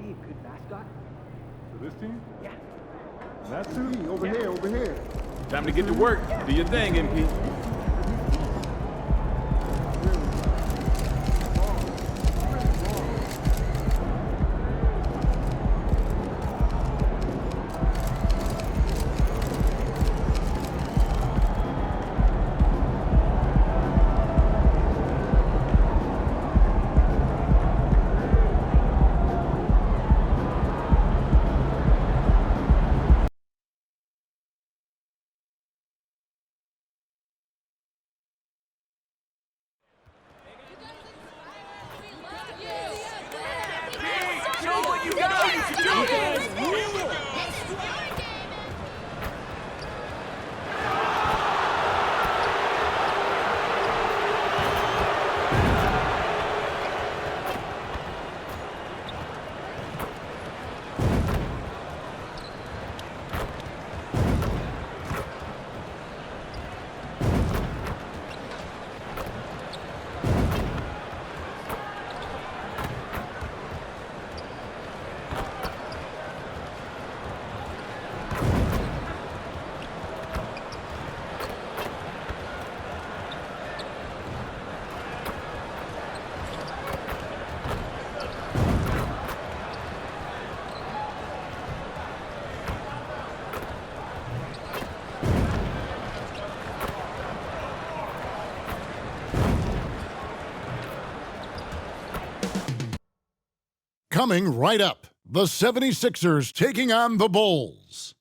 be a good mascot? For this team? Yeah. That too? Over here, over here. Time to get to work. Do your thing, MP. Coming right up, the 76ers taking on the Bulls.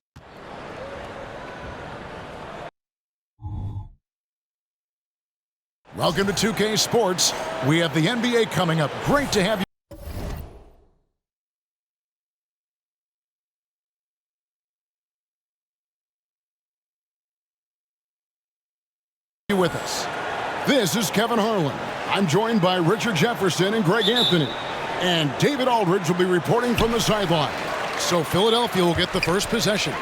Welcome to 2K Sports. We have the NBA coming up. Great to have you with us. This is Kevin Harlan. I'm joined by Richard Jefferson and Greg Anthony. And David Aldridge will be reporting from the sideline. So Philadelphia will get the first possession.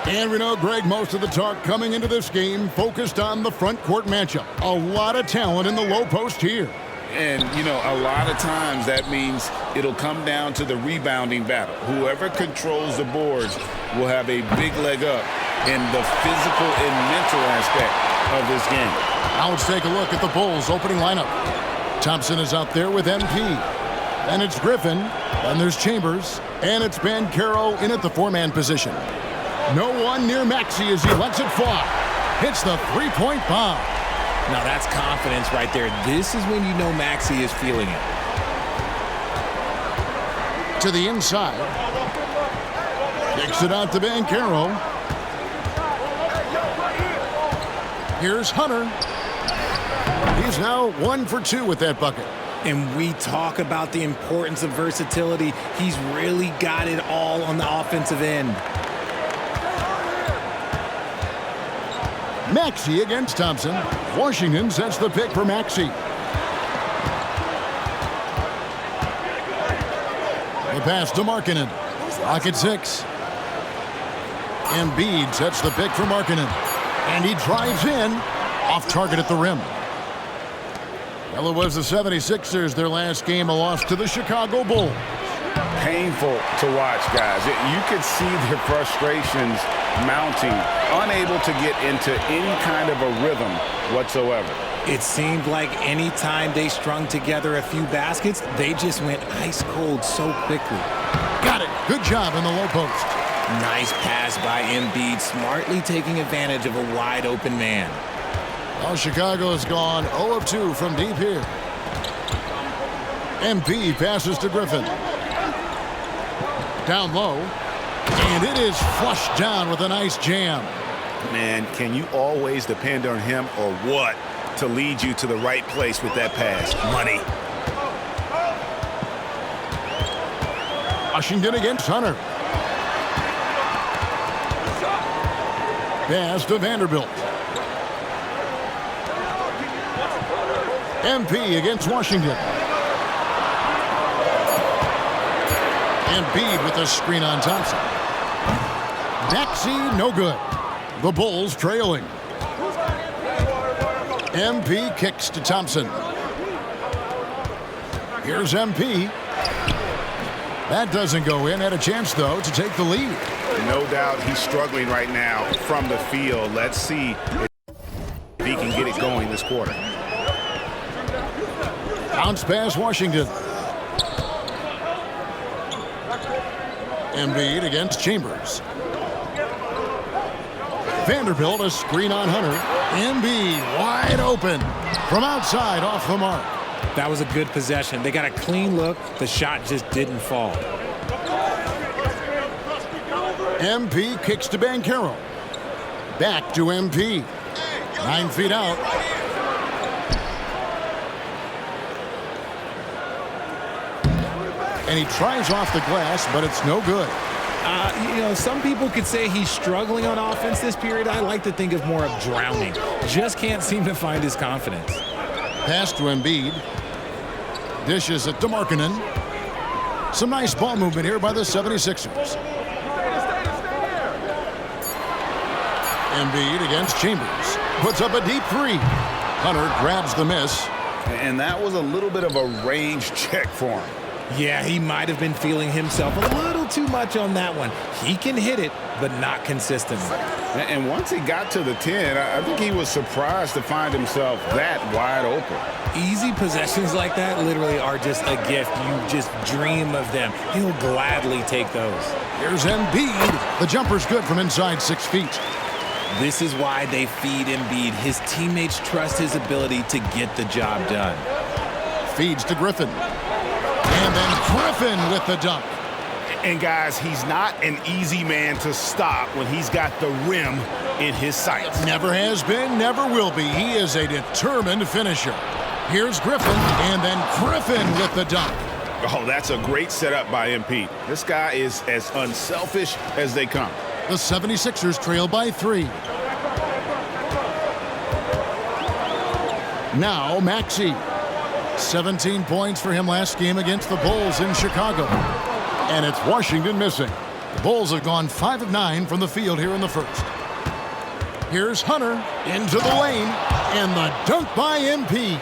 And we know, Greg, most of the talk coming into this game focused on the front court matchup. A lot of talent in the low post here. And, you know, a lot of times that means it'll come down to the rebounding battle. Whoever controls the boards will have a big leg up in the physical and mental aspect of this game. Now let's take a look at the Bulls' opening lineup. Thompson is out there with MP. And it's Griffin, and there's Chambers, and it's Banchero in at the four-man position. No one near Maxey as he lets it fly. Hits the three-point bomb. Now that's confidence right there. This is when you know Maxey is feeling it. To the inside. Kicks it out to Banchero. Here's Hunter. He's now 1 for 2 with that bucket. And we talk about the importance of versatility. He's really got it all on the offensive end. Maxey against Thompson. Washington sets the pick for Maxey. The pass to Markkanen. Rocket 6. Embiid sets the pick for Markkanen. And he drives in. Off target at the rim. Well, it was the 76ers, their last game, a loss to the Chicago Bulls. Painful to watch, guys. You could see their frustrations mounting, unable to get into any kind of a rhythm whatsoever. It seemed like any time they strung together a few baskets, they just went ice cold so quickly. Got it. Good job in the low post. Nice pass by Embiid, smartly taking advantage of a wide open man. Well, Chicago has gone 0 of 2 from deep here. MP passes to Griffin. Down low. And it is flushed down with a nice jam. Man, can you always depend on him or what to lead you to the right place with that pass? Money. Washington against Hunter. Pass to Vanderbilt. MP against Washington. Embiid with a screen on Thompson. Maxey, no good. The Bulls trailing. MP kicks to Thompson. Here's MP. That doesn't go in. Had a chance, though, to take the lead. No doubt he's struggling right now from the field. Let's see if he can get it going this quarter. Bounce pass, Washington. Embiid against Chambers. Vanderbilt, a screen on Hunter. Embiid wide open from outside, off the mark. That was a good possession. They got a clean look. The shot just didn't fall. MP kicks to Banchero. Back to MP. 9 feet out. And he tries off the glass, but it's no good. Some people could say he's struggling on offense this period. I like to think of more of drowning. Just can't seem to find his confidence. Pass to Embiid. Dishes it to Markkanen. Some nice ball movement here by the 76ers. Embiid against Chambers. Puts up a deep three. Hunter grabs the miss. And that was a little bit of a range check for him. Yeah, he might have been feeling himself a little too much on that one. He can hit it, but not consistently. And once he got to the 10, I think he was surprised to find himself that wide open. Easy possessions like that literally are just a gift. You just dream of them. He'll gladly take those. Here's Embiid. The jumper's good from inside 6 feet. This is why they feed Embiid. His teammates trust his ability to get the job done. Feeds to Griffin. And then Griffin with the dunk. And guys, he's not an easy man to stop when he's got the rim in his sights. Never has been, never will be. He is a determined finisher. Here's Griffin, and then Griffin with the dunk. Oh, that's a great setup by MP. This guy is as unselfish as they come. The 76ers trail by 3. Now Maxey. 17 points for him last game against the Bulls in Chicago. And it's Washington missing. The Bulls have gone 5 of 9 from the field here in the first. Here's Hunter into the lane, and the dunk by MP.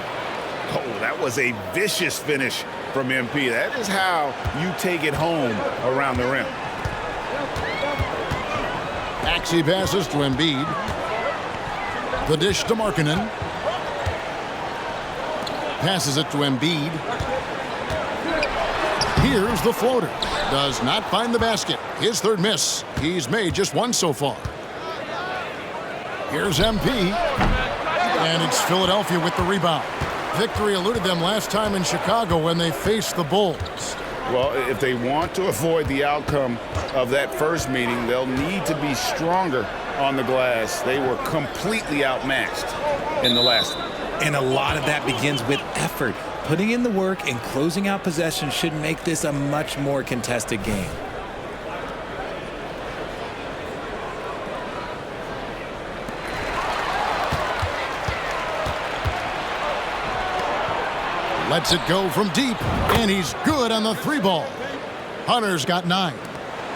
Oh, that was a vicious finish from MP. That is how you take it home around the rim. Maxey passes to Embiid. The dish to Markkanen. Passes it to Embiid. Here's the floater. Does not find the basket. His third miss. He's made just one so far. Here's MP. And it's Philadelphia with the rebound. Victory eluded them last time in Chicago when they faced the Bulls. Well, if they want to avoid the outcome of that first meeting, they'll need to be stronger on the glass. They were completely outmatched in the last one. And a lot of that begins with effort. Putting in the work and closing out possession should make this a much more contested game. Lets it go from deep, and he's good on the 3 ball. Hunter's got 9.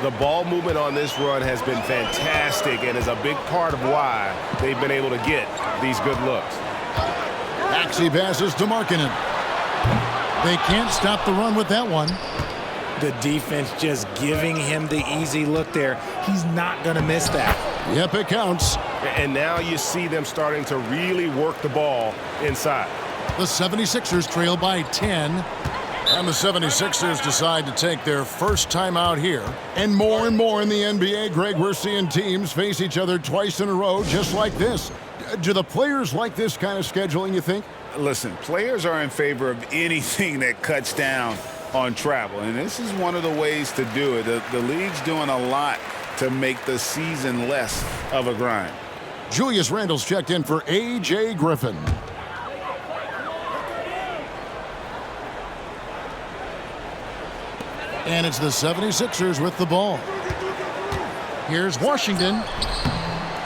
The ball movement on this run has been fantastic and is a big part of why they've been able to get these good looks. Maxey passes to Markkanen. They can't stop the run with that one. The defense just giving him the easy look there. He's not going to miss that. Yep, it counts. And now you see them starting to really work the ball inside. The 76ers trail by 10. And the 76ers decide to take their first time out here. And more in the NBA, Greg, we're seeing teams face each other twice in a row just like this. Do the players like this kind of scheduling, you think? Listen, players are in favor of anything that cuts down on travel, and this is one of the ways to do it. The league's doing a lot to make the season less of a grind. Julius Randle's checked in for A.J. Griffin. And it's the 76ers with the ball. Here's Washington.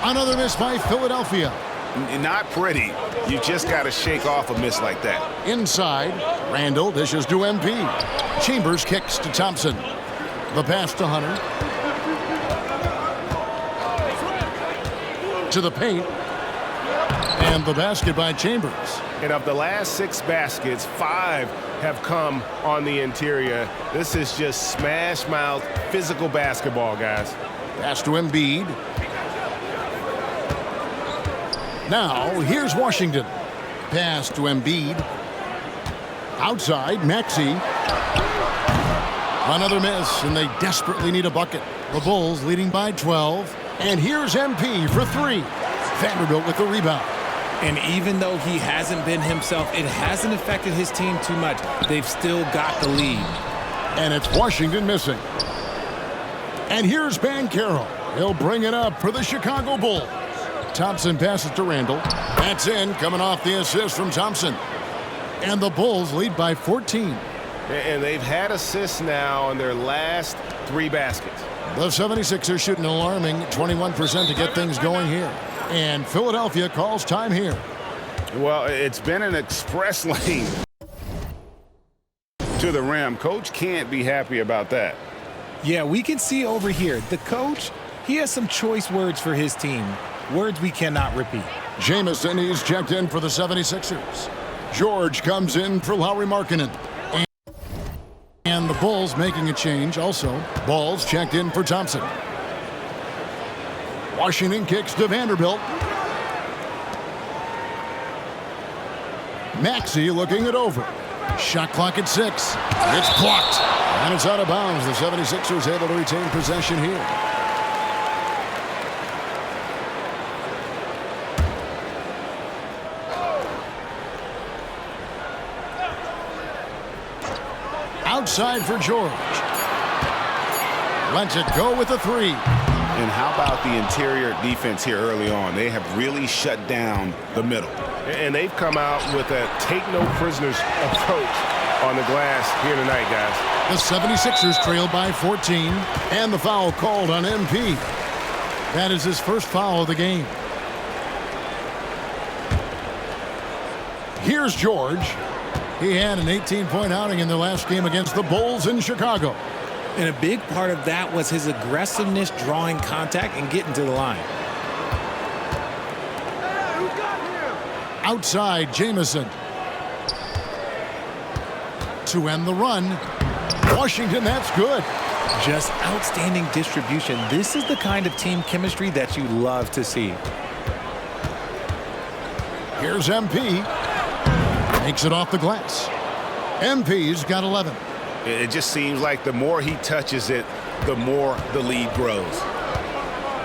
Another miss by Philadelphia. Not pretty. You just got to shake off a miss like that. Inside, Randle dishes to MP. Chambers kicks to Thompson. The pass to Hunter. To the paint. And the basket by Chambers. And of the last 6 baskets, 5 have come on the interior. This is just smash mouth physical basketball, guys. Pass to Embiid. Now, here's Washington. Pass to Embiid. Outside, Maxey. Another miss, and they desperately need a bucket. The Bulls leading by 12. And here's MP for 3. Vanderbilt with the rebound. And even though he hasn't been himself, it hasn't affected his team too much. They've still got the lead. And it's Washington missing. And here's MyCareer. He'll bring it up for the Chicago Bulls. Thompson passes to Randall. That's in, coming off the assist from Thompson. And the Bulls lead by 14. And they've had assists now on their last 3 baskets. The 76ers shooting an alarming 21% to get things going here. And Philadelphia calls time here. Well, it's been an express lane to the rim. Coach can't be happy about that. Yeah, we can see over here, the coach, he has some choice words for his team. Words we cannot repeat. Jamison, he's checked in for the 76ers. George comes in for Lauri Markkanen. And the Bulls making a change also. Ball's checked in for Thompson. Washington kicks to Vanderbilt. Maxey looking it over. Shot clock at 6. It's blocked. And it's out of bounds. The 76ers able to retain possession here. Outside for George. Lets it go with a 3. And how about the interior defense here early on? They have really shut down the middle. And they've come out with a take-no-prisoners approach on the glass here tonight, guys. The 76ers trail by 14. And the foul called on MP. That is his first foul of the game. Here's George. He had an 18-point outing in their last game against the Bulls in Chicago. And a big part of that was his aggressiveness, drawing contact and getting to the line. Outside, Jamison. To end the run. Washington, that's good. Just outstanding distribution. This is the kind of team chemistry that you love to see. Here's MP. Makes it off the glass. MP's got 11. It just seems like the more he touches it, the more the lead grows.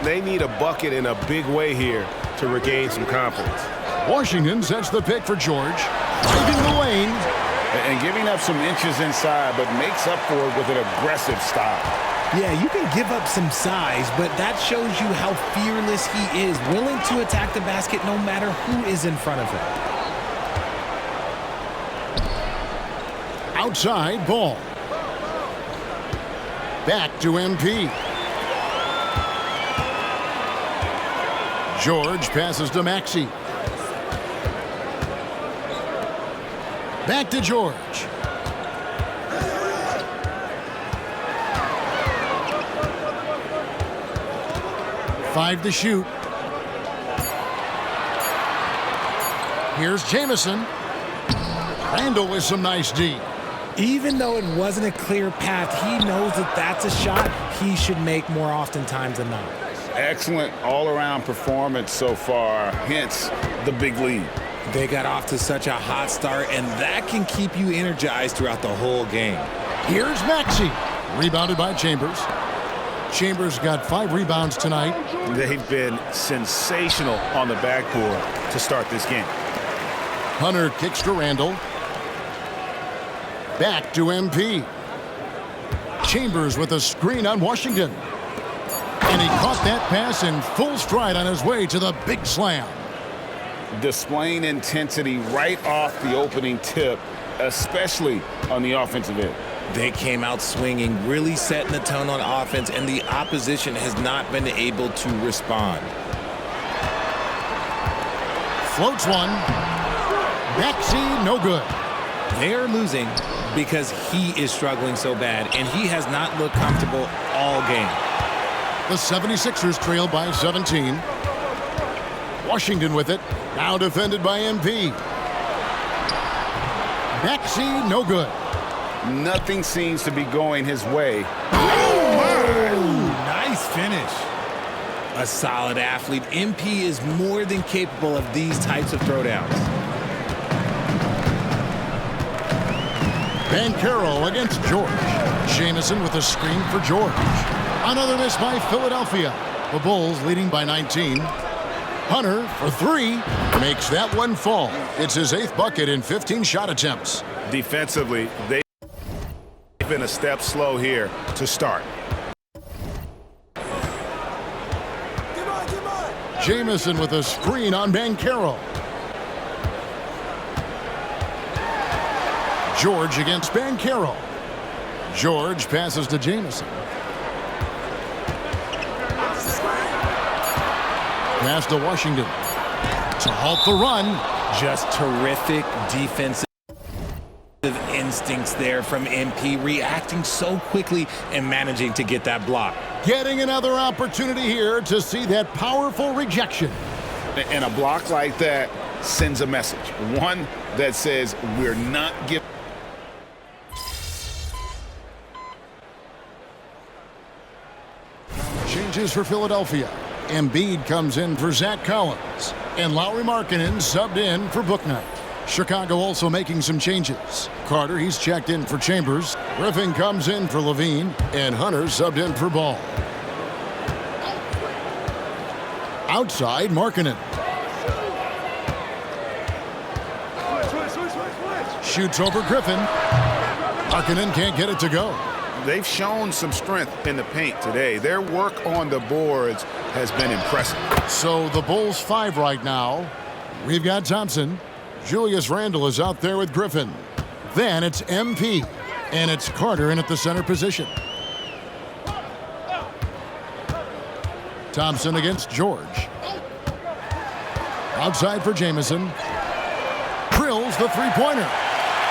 They need a bucket in a big way here to regain some confidence. Washington sets the pick for George. Driving the lane. And giving up some inches inside, but makes up for it with an aggressive stop. Yeah, you can give up some size, but that shows you how fearless he is, willing to attack the basket no matter who is in front of him. Outside, ball. Back to MP. George passes to Maxey. Back to George. Five to shoot. Here's Jamison. Randall with some nice D. Even though it wasn't a clear path, he knows that that's a shot he should make more oftentimes than not. Excellent all-around performance so far, hence the big lead. They got off to such a hot start, and that can keep you energized throughout the whole game. Here's Maxey. Rebounded by Chambers. Chambers got 5 rebounds tonight. They've been sensational on the backboard to start this game. Hunter kicks to Randall. Back to MP. Chambers with a screen on Washington. And he caught that pass in full stride on his way to the big slam. Displaying intensity right off the opening tip, especially on the offensive end. They came out swinging, really setting the tone on offense, and the opposition has not been able to respond. Floats one. Maxey, no good. They are losing because he is struggling so bad, and he has not looked comfortable all game. The 76ers trail by 17. Washington with it. Now defended by MP. Maxey, no good. Nothing seems to be going his way. Nice finish. A solid athlete. MP is more than capable of these types of throwdowns. Bancaro against George. Jamison with a screen for George. Another miss by Philadelphia. The Bulls leading by 19. Hunter for three. Makes that one fall. It's his 8th bucket in 15 shot attempts. Defensively, they've been a step slow here to start. Jamison with a screen on Bancaro. George against Bancaro. George passes to Jamison. Pass to Washington. To halt the run. Just terrific defensive instincts there from MP, reacting so quickly and managing to get that block. Getting another opportunity here to see that powerful rejection. And a block like that sends a message. One that says we're not giving. Changes for Philadelphia. Embiid comes in for Zach Collins. And Lauri Markkanen subbed in for Bouknight. Chicago also making some changes. Carter, he's checked in for Chambers. Griffin comes in for Levine. And Hunter subbed in for Ball. Outside, Markkanen. Shoots over Griffin. Markkanen can't get it to go. They've shown some strength in the paint today. Their work on the boards has been impressive. So the Bulls 5 right now. We've got Thompson. Julius Randle is out there with Griffin. Then it's MP. And it's Carter in at the center position. Thompson against George. Outside for Jamison. Drills the three-pointer.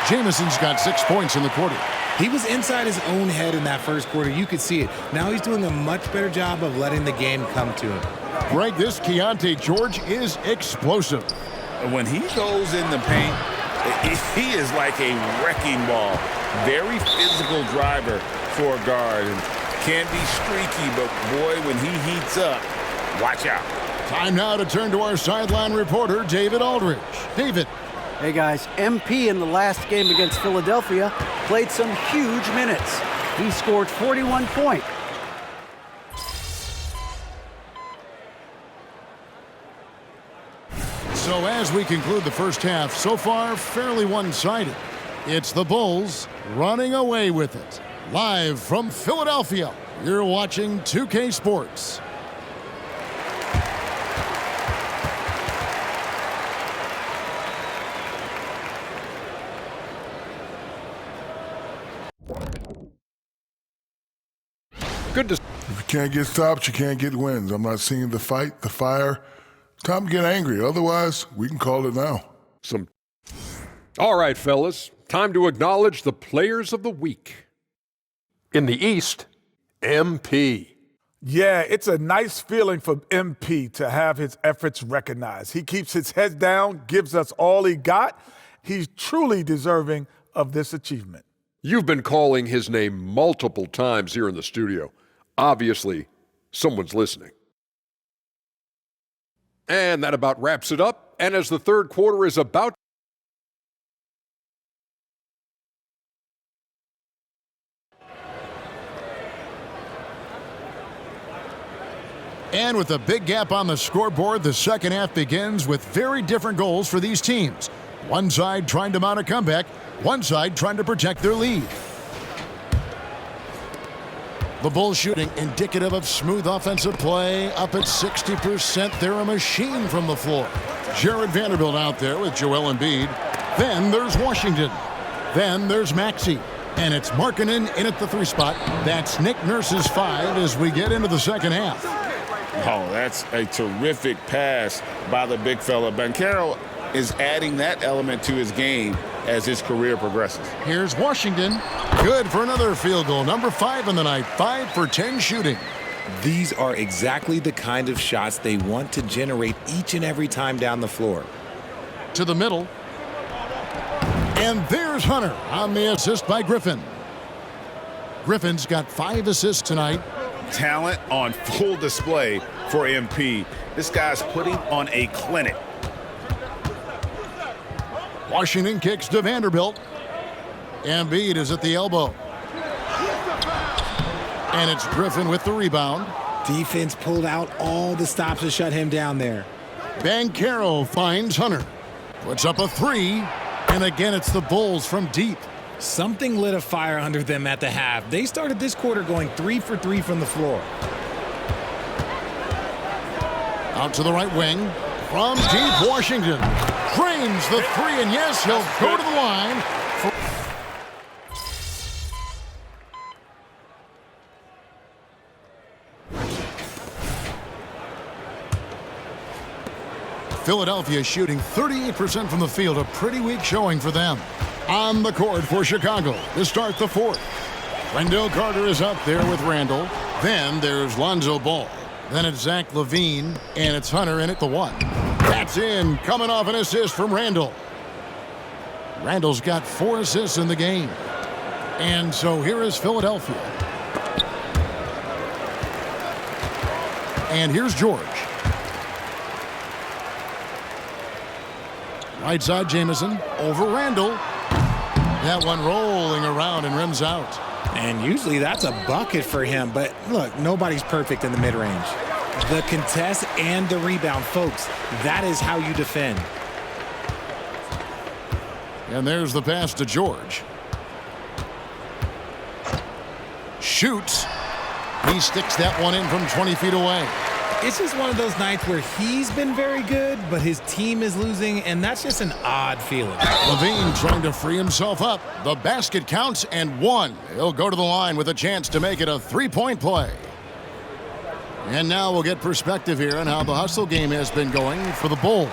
Jamison's got 6 points in the quarter. He was inside his own head in that first quarter. You could see it. Now he's doing a much better job of letting the game come to him. Greg, this Keontae George is explosive. When he goes in the paint, he is like a wrecking ball. Very physical driver for a guard. And can be streaky, but boy, when he heats up, watch out. Time now to turn to our sideline reporter, David Aldridge. David. Hey guys, MP in the last game against Philadelphia played some huge minutes. He scored 41 points. So as we conclude the first half, so far fairly one-sided. It's the Bulls running away with it. Live from Philadelphia, you're watching 2K Sports. Good to. If you can't get stops, you can't get wins. I'm not seeing the fight, the fire. Time to get angry. Otherwise, we can call it now. All right, fellas. Time to acknowledge the players of the week. In the East, MP. Yeah, it's a nice feeling for MP to have his efforts recognized. He keeps his head down, gives us all he got. He's truly deserving of this achievement. You've been calling his name multiple times here in the studio. Obviously, someone's listening. And that about wraps it up. And as the third quarter is about And with a big gap on the scoreboard, the second half begins with very different goals for these teams. One side trying to mount a comeback, one side trying to protect their lead. The Bulls shooting indicative of smooth offensive play, up at 60%. They're a machine from the floor. Jared Vanderbilt out there with Joel Embiid. Then there's Washington. Then there's Maxey. And it's Markkanen in at the 3 spot. That's Nick Nurse's 5 as we get into the second half. Oh, that's a terrific pass by the big fella. Bancaro is adding that element to his game as his career progresses. Here's Washington. Good for another field goal. Number 5 in the night. 5 for 10 shooting. These are exactly the kind of shots they want to generate each and every time down the floor. To the middle. And there's Hunter on the assist by Griffin. Griffin's got 5 assists tonight. Talent on full display for MP. This guy's putting on a clinic. Washington kicks to Vanderbilt. Embiid is at the elbow. And it's Griffin with the rebound. Defense pulled out all the stops to shut him down there. Banchero finds Hunter. Puts up a 3. And again, it's the Bulls from deep. Something lit a fire under them at the half. They started this quarter going 3 for 3 from the floor. Out to the right wing. From deep, Washington drains the 3, and yes, he'll go to the line. Philadelphia shooting 38% from the field, a pretty weak showing for them. On the court for Chicago to start the 4th. Wendell Carter is up there with Randall. Then there's Lonzo Ball. Then it's Zach LaVine, and it's Hunter in at the 1. That's in, coming off an assist from Randall. Randall's got 4 assists in the game. And so here is Philadelphia. And here's George. Right side, Jamison over Randall. That one rolling around and rims out. And usually that's a bucket for him, but look, nobody's perfect in the mid-range. The contest and the rebound, folks, that is how you defend. And there's the pass to George. Shoots. He sticks that one in from 20 feet away. It's just one of those nights where he's been very good, but his team is losing, and that's just an odd feeling. LaVine trying to free himself up. The basket counts and 1. He'll go to the line with a chance to make it a 3-point play. And now we'll get perspective here on how the hustle game has been going for the Bulls.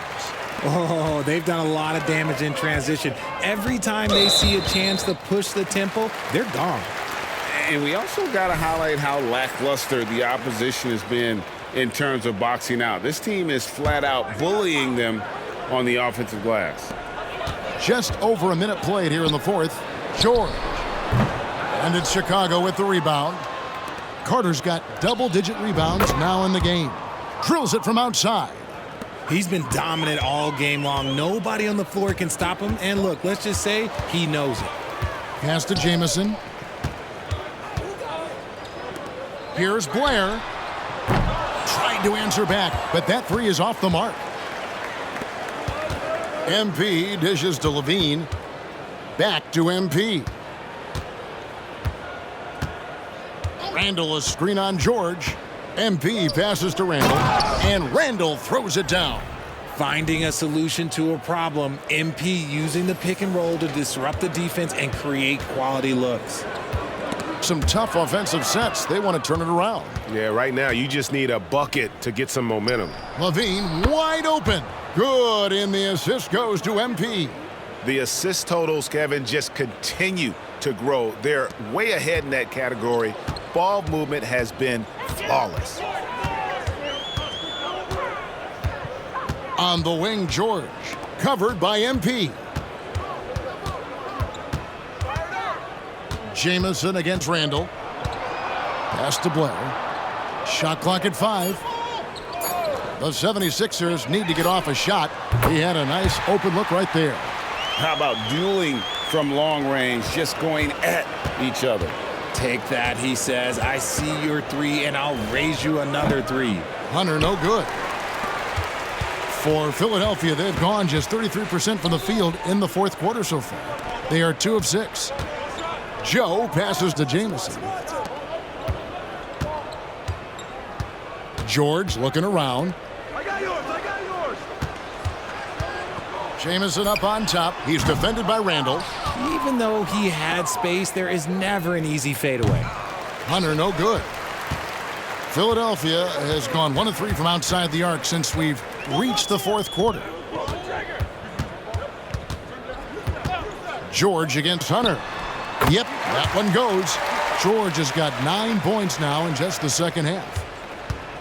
Oh, they've done a lot of damage in transition. Every time they see a chance to push the tempo, they're gone. And we also got to highlight how lackluster the opposition has been in terms of boxing out. This team is flat out bullying them on the offensive glass. Just over a minute played here in the 4th. George. And it's Chicago with the rebound. Carter's got double-digit rebounds now in the game. Drills it from outside. He's been dominant all game long. Nobody on the floor can stop him. And look, let's just say he knows it. Pass to Jamison. Here's Blair. Tried to answer back, but that 3 is off the mark. MP dishes to LaVine. Back to MP. Randall, a screen on George. MP passes to Randall, and Randall throws it down. Finding a solution to a problem. MP using the pick and roll to disrupt the defense and create quality looks. Some tough offensive sets. They want to turn it around. Yeah, right now you just need a bucket to get some momentum. LaVine wide open. Good, and the assist goes to MP. The assist totals, Kevin, just continue to grow. They're way ahead in that category. Ball movement has been flawless. On the wing, George. Covered by MP. Jamison against Randall. Pass to Blair. Shot clock at 5. The 76ers need to get off a shot. He had a nice open look right there. How about dueling from long range, just going at each other? Take that, he says. I see your 3, and I'll raise you another 3. Hunter, no good. For Philadelphia, they've gone just 33% from the field in the 4th quarter so far. They are 2 of 6. Joe passes to Jamison. George looking around. I got yours. Jamison up on top. He's defended by Randall. Even though he had space, there is never an easy fadeaway. Hunter, no good. Philadelphia has gone 1 of 3 from outside the arc since we've reached the 4th quarter. George against Hunter. Yep, that one goes. George has got 9 points now in just the second half.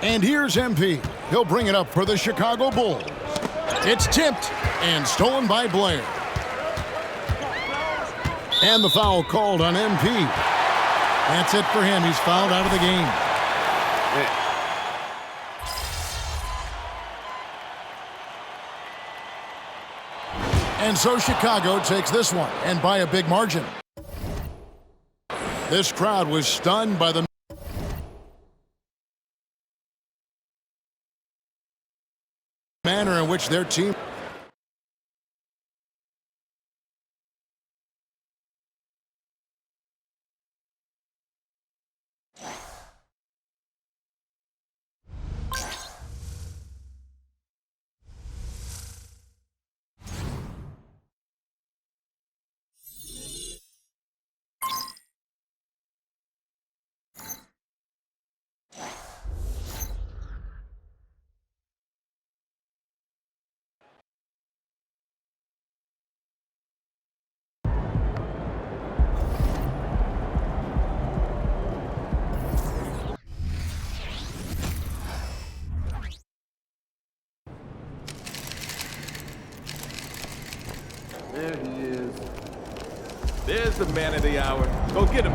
And here's MP. He'll bring it up for the Chicago Bulls. It's tipped and stolen by Blair. And the foul called on MP. That's it for him. He's fouled out of the game. And so Chicago takes this one, and by a big margin. This crowd was stunned by the manner in which their team There he is. There's the man of the hour. Go get him.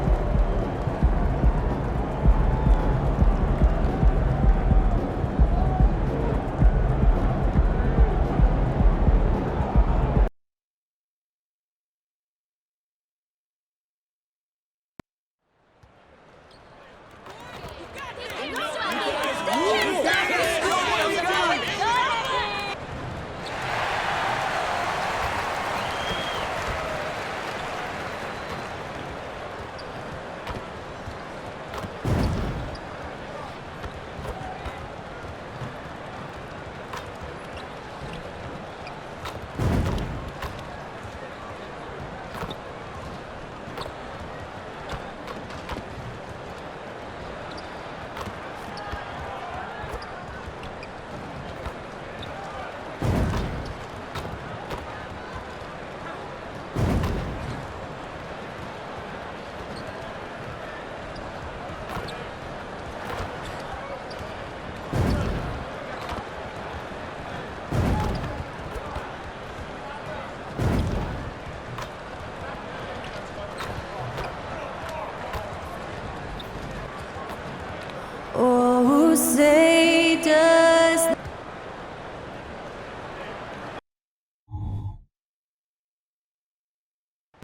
Oh, say does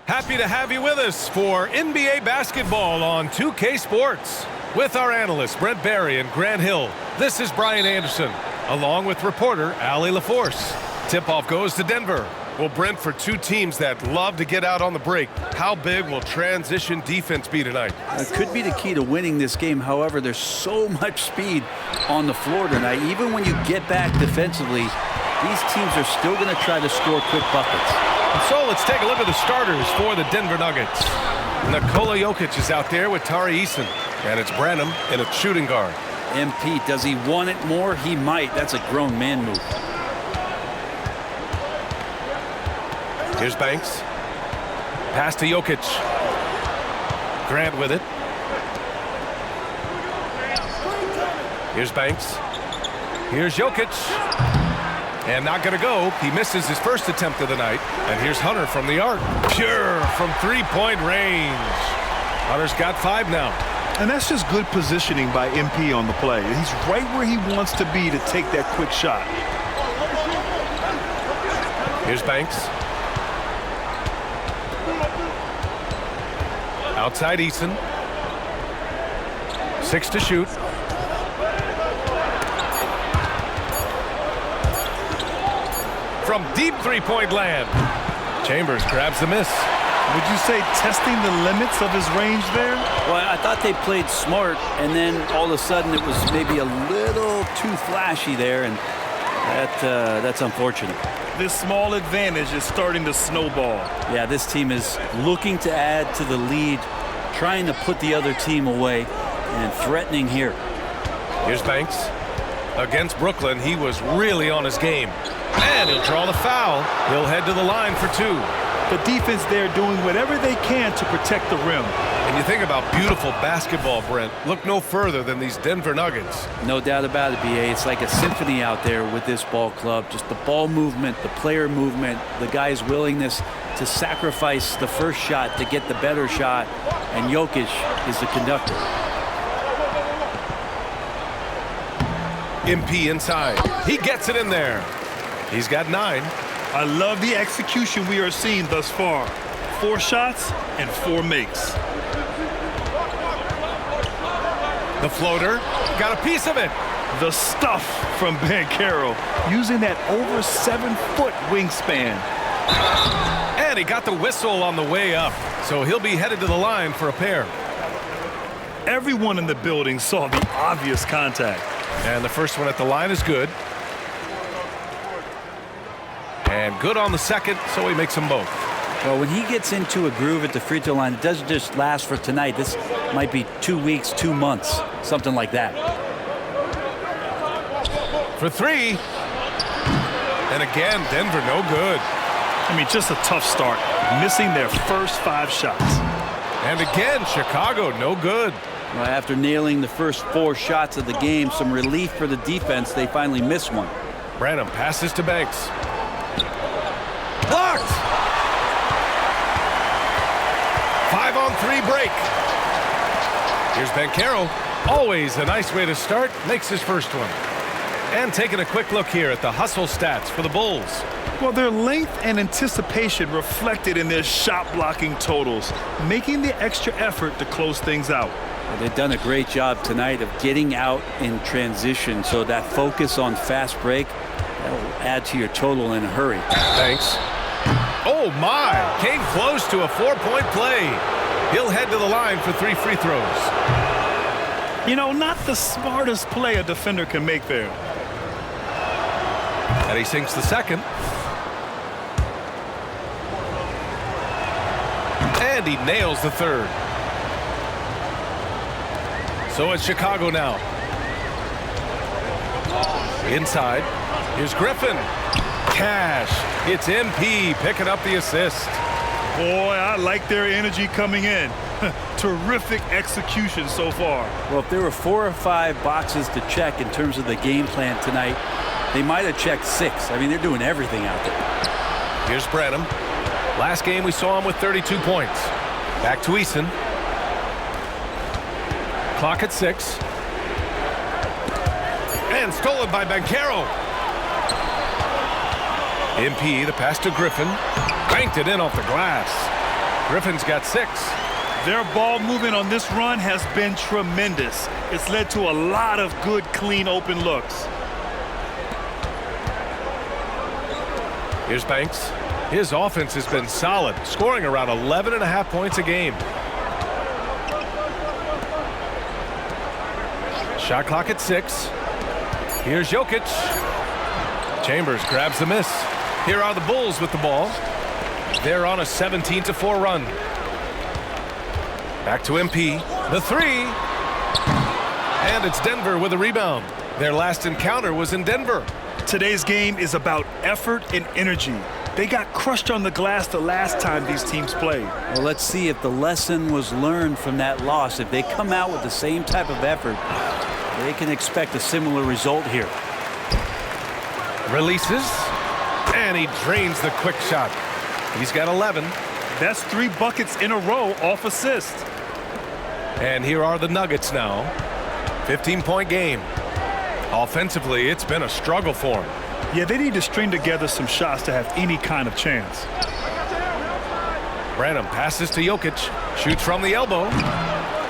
Happy to have you with us for NBA basketball on 2K Sports. With our analysts Brent Barry and Grant Hill, this is Brian Anderson, along with reporter Allie LaForce. Tip-off goes to Denver. Well, Brent, for two teams that love to get out on the break, how big will transition defense be tonight? It could be the key to winning this game. However, there's so much speed on the floor tonight. Even when you get back defensively, these teams are still going to try to score quick buckets. So let's take a look at the starters for the Denver Nuggets. Nikola Jokic is out there with Tari Eason, and it's Branham in a shooting guard. MP, does he want it more? He might. That's a grown man move. Here's Banks. Pass to Jokic. Grant with it. Here's Banks. Here's Jokic. And not going to go. He misses his first attempt of the night. And here's Hunter from the arc. Pure from three-point range. Hunter's got 5 now. And that's just good positioning by MP on the play. He's right where he wants to be to take that quick shot. Here's Banks. Outside Eason. 6 to shoot. From deep three-point land. Chambers grabs the miss. Would you say testing the limits of his range there? Well, I thought they played smart, and then all of a sudden it was maybe a little too flashy there, and that's unfortunate. This small advantage is starting to snowball. Yeah, this team is looking to add to the lead, trying to put the other team away, and threatening here. Here's Banks. Against Brooklyn, he was really on his game. And he'll draw the foul. He'll head to the line for 2. The defense there doing whatever they can to protect the rim. When you think about beautiful basketball, Brent, look no further than these Denver Nuggets. No doubt about it, BA. It's like a symphony out there with this ball club. Just the ball movement, the player movement, the guy's willingness to sacrifice the first shot to get the better shot, and Jokic is the conductor. MP inside. He gets it in there. He's got 9. I love the execution we are seeing thus far. 4 shots and 4 makes. The floater got a piece of it. The stuff from MyCareer, using that over 7-foot wingspan. And he got the whistle on the way up, so he'll be headed to the line for a pair. Everyone in the building saw the obvious contact. And the first one at the line is good. And good on the second, so he makes them both. Well, when he gets into a groove at the free throw line, it doesn't just last for tonight. This might be 2 weeks, 2 months, something like that. For 3. And again, Denver no good. I mean, just a tough start, missing their first 5 shots. And again, Chicago no good. Well, after nailing the first 4 shots of the game, some relief for the defense. They finally miss one. Branham passes to Banks. Blocked! 5-on-3 break. Here's MyCareer. Always a nice way to start. Makes his first one. And taking a quick look here at the hustle stats for the Bulls. Well, their length and anticipation reflected in their shot blocking totals, making the extra effort to close things out. Well, they've done a great job tonight of getting out in transition, so that focus on fast break, that'll add to your total in a hurry. Thanks. Oh my, came close to a 4-point play. He'll head to the line for 3 free throws. You know, not the smartest play a defender can make there. And he sinks the second. And he nails the third. So it's Chicago now. Inside. Here's Griffin. Cash. It's MP picking up the assist. Boy, I like their energy coming in. Terrific execution so far. Well, if there were 4 or 5 boxes to check in terms of the game plan tonight, they might have checked 6. I mean, they're doing everything out there. Here's Branham. Last game we saw him with 32 points. Back to Eason. Clock at 6. And stolen by MyCareer. MP, the pass to Griffin. Banked it in off the glass. Griffin's got 6. Their ball movement on this run has been tremendous. It's led to a lot of good, clean, open looks. Here's Banks. His offense has been solid, scoring around 11.5 points a game. Shot clock at 6. Here's Jokic. Chambers grabs the miss. Here are the Bulls with the ball. They're on a 17-4 run. Back to MP. The 3. And it's Denver with a rebound. Their last encounter was in Denver. Today's game is about effort and energy. They got crushed on the glass the last time these teams played. Well, let's see if the lesson was learned from that loss. If they come out with the same type of effort, they can expect a similar result here. Releases. And he drains the quick shot. He's got 11. That's 3 buckets in a row off assist. And here are the Nuggets now. 15-point game. Offensively, it's been a struggle for him. Yeah, they need to string together some shots to have any kind of chance. Branham passes to Jokic. Shoots from the elbow.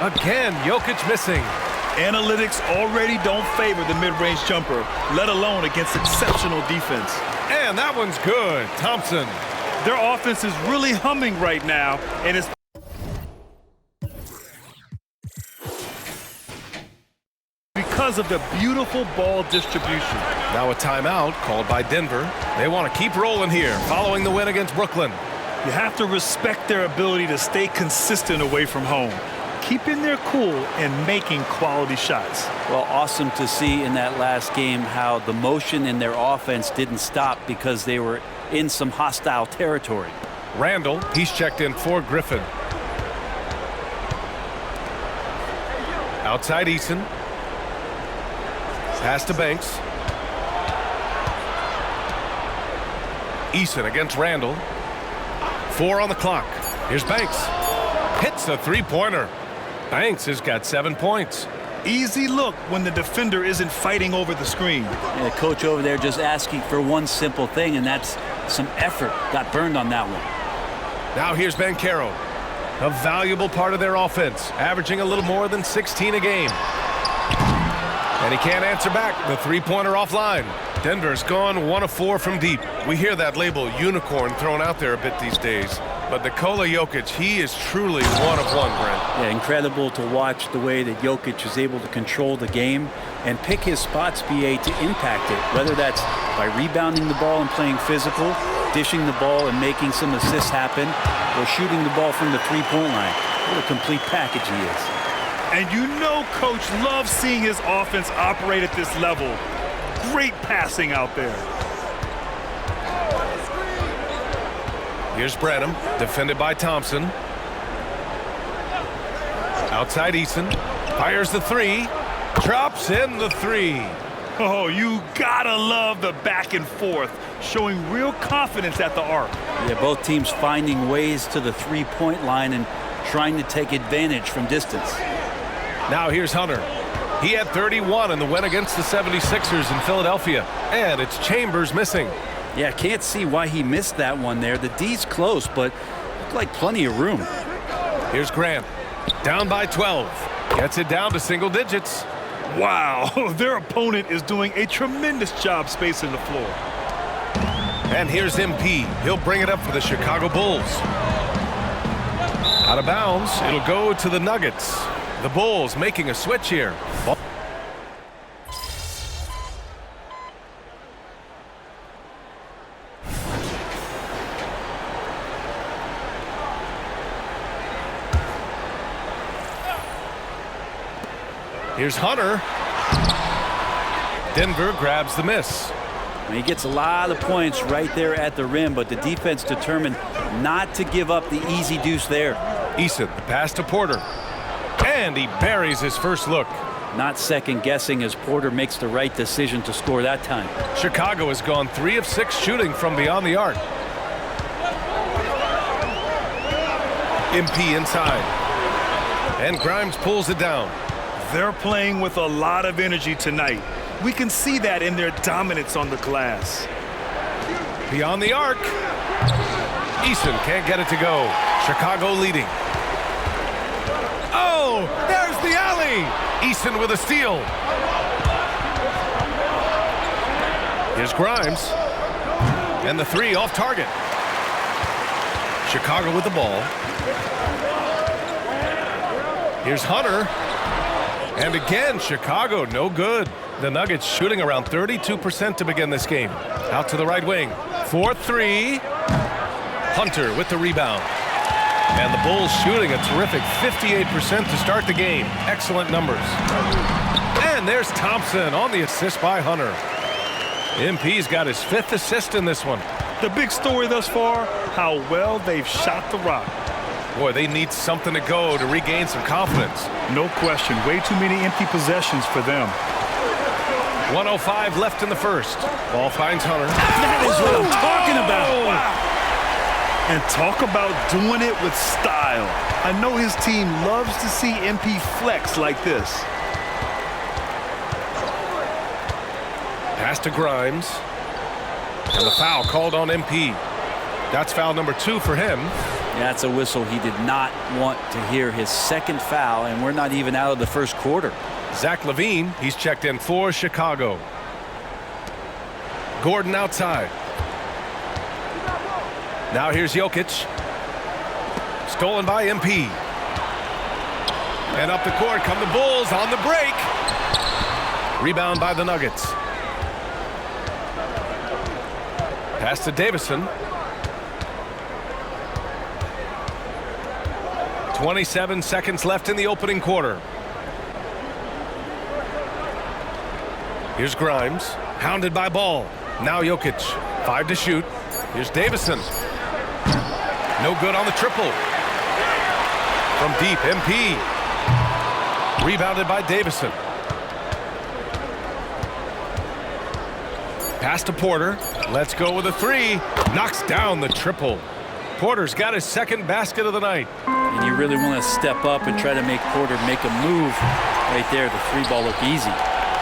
Again, Jokic missing. Analytics already don't favor the mid-range jumper, let alone against exceptional defense. And that one's good. Thompson. Their offense is really humming right now, and it's because of the beautiful ball distribution. Now a timeout called by Denver. They want to keep rolling here following the win against Brooklyn. You have to respect their ability to stay consistent away from home, keeping their cool and making quality shots. Well, awesome to see in that last game how the motion in their offense didn't stop because they were in some hostile territory. Randall, he's checked in for Griffin. Outside Eason. Pass to Banks. Eason against Randall. 4 on the clock. Here's Banks. Hits a three-pointer. Banks has got 7 points. Easy look when the defender isn't fighting over the screen. Yeah, the coach over there just asking for one simple thing, and that's some effort. Got burned on that one. Now here's Banchero. A valuable part of their offense, averaging a little more than 16 a game. And he can't answer back. The three-pointer offline. Denver's gone 1 of 4 from deep. We hear that label unicorn thrown out there a bit these days. But Nikola Jokic, he is truly 1 of 1, Brent. Yeah, incredible to watch the way that Jokic is able to control the game and pick his spots, BA, to impact it, whether that's by rebounding the ball and playing physical, dishing the ball and making some assists happen, or shooting the ball from the three-point line. What a complete package he is. And you know Coach loves seeing his offense operate at this level. Great passing out there. Here's Branham, defended by Thompson. Outside Eason, fires the three, drops in the three. Oh, you gotta love the back and forth, showing real confidence at the arc. Yeah, both teams finding ways to the three-point line and trying to take advantage from distance. Now here's Hunter. He had 31 in the win against the 76ers in Philadelphia. And it's Chambers missing. Yeah, can't see why he missed that one there. The D's close, but looked like plenty of room. Here's Grant. Down by 12. Gets it down to single digits. Wow, their opponent is doing a tremendous job spacing the floor. And here's MP. He'll bring it up for the Chicago Bulls. Out of bounds, it'll go to the Nuggets. The Bulls making a switch here. Here's Hunter. Denver grabs the miss. And he gets a lot of points right there at the rim, but the defense determined not to give up the easy deuce there. Eason, the pass to Porter. And he buries his first look. Not second-guessing as Porter makes the right decision to score that time. Chicago has gone 3 of 6 shooting from beyond the arc. MP inside. And Grimes pulls it down. They're playing with a lot of energy tonight. We can see that in their dominance on the glass. Beyond the arc. Eason can't get it to go. Chicago leading. Oh, there's the alley. Eason with a steal. Here's Grimes. And the three off target. Chicago with the ball. Here's Hunter. And again, Chicago, no good. The Nuggets shooting around 32% to begin this game. Out to the right wing. 4-3. Hunter with the rebound. And the Bulls shooting a terrific 58% to start the game. Excellent numbers. And there's Thompson on the assist by Hunter. MP's got his 5th assist in this one. The big story thus far, how well they've shot the rock. Boy, they need something to go to regain some confidence. No question. Way too many empty possessions for them. 1:05 left in the first. Ball finds Hunter. That is what I'm talking about. Wow. And talk about doing it with style. I know his team loves to see MP flex like this. Pass to Grimes. And the foul called on MP. That's foul number 2 for him. That's a whistle he did not want to hear. His second foul, and we're not even out of the first quarter. Zach LaVine, he's checked in for Chicago. Gordon outside. Now here's Jokic. Stolen by MP. And up the court come the Bulls on the break. Rebound by the Nuggets. Pass to Davison. 27 seconds left in the opening quarter. Here's Grimes, hounded by Ball. Now Jokic, 5 to shoot. Here's Davison. No good on the triple. From deep, MP. Rebounded by Davison. Pass to Porter. Let's go with a three. Knocks down the triple. Porter's got his second basket of the night. And you really want to step up and try to make Porter make a move right there. The three ball looked easy.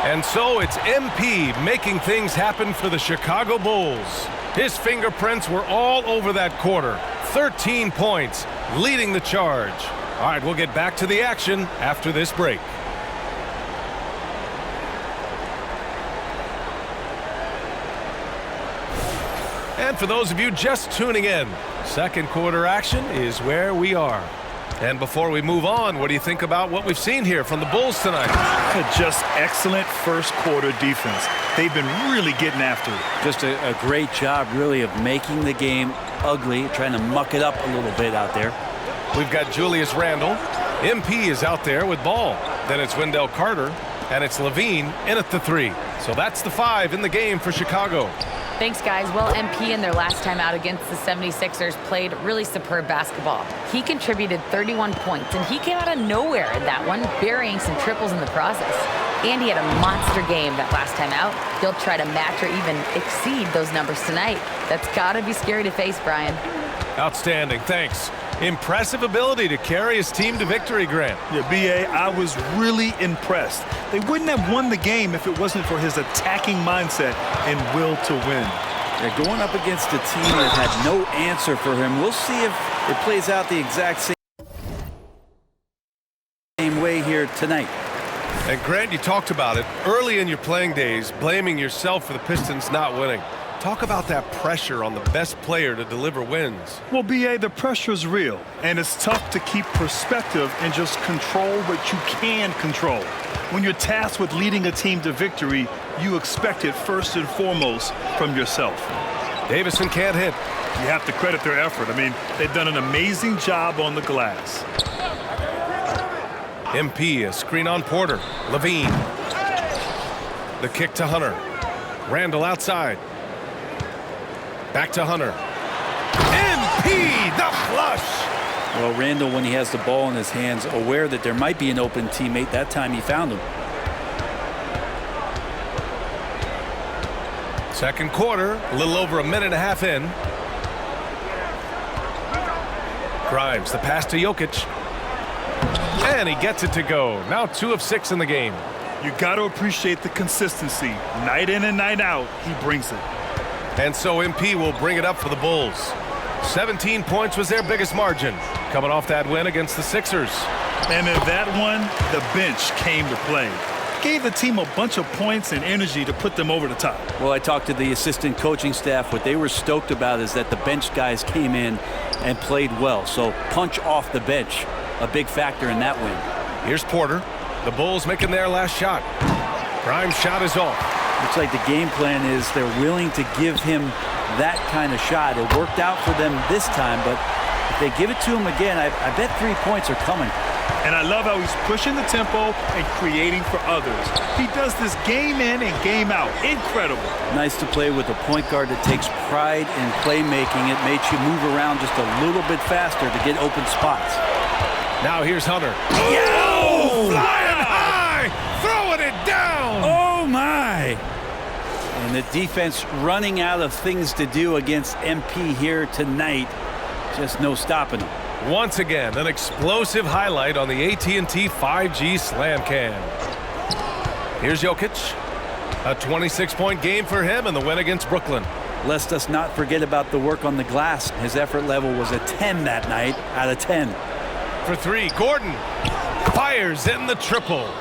And so it's MP making things happen for the Chicago Bulls. His fingerprints were all over that quarter. 13 points, leading the charge. All right, we'll get back to the action after this break. And for those of you just tuning in, second quarter action is where we are. And before we move on, what do you think about what we've seen here from the Bulls tonight? Just excellent first quarter defense. They've been really getting after it. Just a great job, really, of making the game ugly, trying to muck it up a little bit out there. We've got Julius Randle. MP is out there with ball. Then it's Wendell Carter, and it's Levine in at the three. So that's the 5 in the game for Chicago. Thanks, guys. Well, MP in their last time out against the 76ers played really superb basketball. He contributed 31 points, and he came out of nowhere in that one, burying some triples in the process. And he had a monster game that last time out. He'll try to match or even exceed those numbers tonight. That's got to be scary to face, Brian. Outstanding. Thanks. Impressive ability to carry his team to victory, Grant. Yeah, B.A., I was really impressed. They wouldn't have won the game if it wasn't for his attacking mindset and will to win. They're going up against a team that had no answer for him. We'll see if it plays out the exact same way here tonight. And Grant, you talked about it early in your playing days, blaming yourself for the Pistons not winning. Talk about that pressure on the best player to deliver wins. Well, B.A., the pressure is real, and it's tough to keep perspective and just control what you can control. When you're tasked with leading a team to victory, you expect it first and foremost from yourself. Davison can't hit. You have to credit their effort. I mean, they've done an amazing job on the glass. MP, a screen on Porter. Levine. The kick to Hunter. Randle outside. Back to Hunter. MP, the flush. Well, Randle, when he has the ball in his hands, aware that there might be an open teammate, that time he found him. Second quarter, a little over a minute and a half in. Grimes, the pass to Jokic. And he gets it to go. Now 2 of 6 in the game. You got to appreciate the consistency. Night in and night out, he brings it. And so MP will bring it up for the Bulls. 17 points was their biggest margin, coming off that win against the Sixers. And in that one, the bench came to play. Gave the team a bunch of points and energy to put them over the top. Well, I talked to the assistant coaching staff. What they were stoked about is that the bench guys came in and played well. So punch off the bench, a big factor in that win. Here's Porter. The Bulls making their last shot. Grimes' shot is off. Looks like the game plan is they're willing to give him that kind of shot. It worked out for them this time, but if they give it to him again, I bet 3 points are coming. And I love how he's pushing the tempo and creating for others. He does this game in and game out. Incredible. Nice to play with a point guard that takes pride in playmaking. It makes you move around just a little bit faster to get open spots. Now here's Hunter. Oh! Flying high! Throwing it down! Oh, my! And the defense running out of things to do against MP here tonight. Just no stopping them. Once again, an explosive highlight on the AT&T 5G Slam Cam. Here's Jokic. A 26-point game for him in the win against Brooklyn. Lest us not forget about the work on the glass. His effort level was a 10 that night out of 10. For 3, Gordon fires in the triple.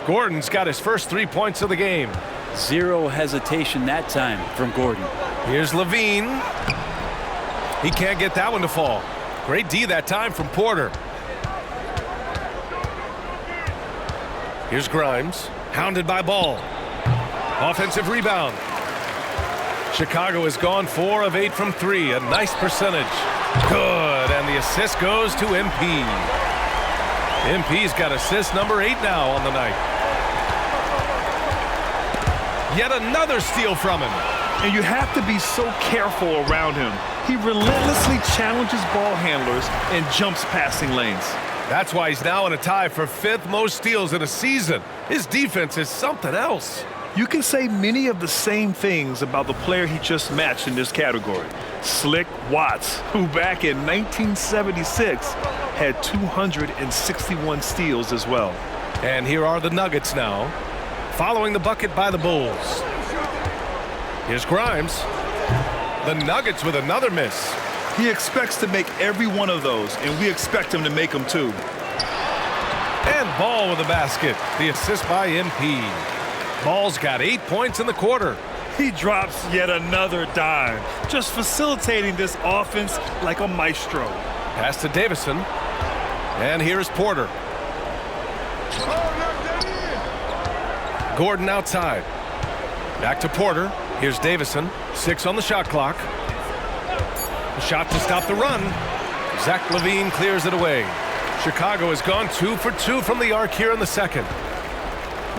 Gordon's got his first 3 points of the game. Zero hesitation that time from Gordon. Here's Levine. He can't get that one to fall. Great D that time from Porter. Here's Grimes, hounded by Ball. Offensive rebound. Chicago has gone 4 of 8 from 3, a nice percentage. Good, and the assist goes to MP. MP's got assist number 8 now on the night. Yet another steal from him. And you have to be so careful around him. He relentlessly challenges ball handlers and jumps passing lanes. That's why he's now in a tie for 5th most steals in a season. His defense is something else. You can say many of the same things about the player he just matched in this category, Slick Watts, who back in 1976 had 261 steals as well. And here are the Nuggets now, following the bucket by the Bulls. Here's Grimes. The Nuggets with another miss. He expects to make every one of those, and we expect him to make them too. And Ball with the basket. The assist by MP. Ball's got 8 points in the quarter. He drops yet another dime, just facilitating this offense like a maestro. Pass to Davison. And here's Porter. Gordon outside. Back to Porter. Here's Davison. 6 on the shot clock. A shot to stop the run. Zach LaVine clears it away. Chicago has gone 2 for 2 from the arc here in the second.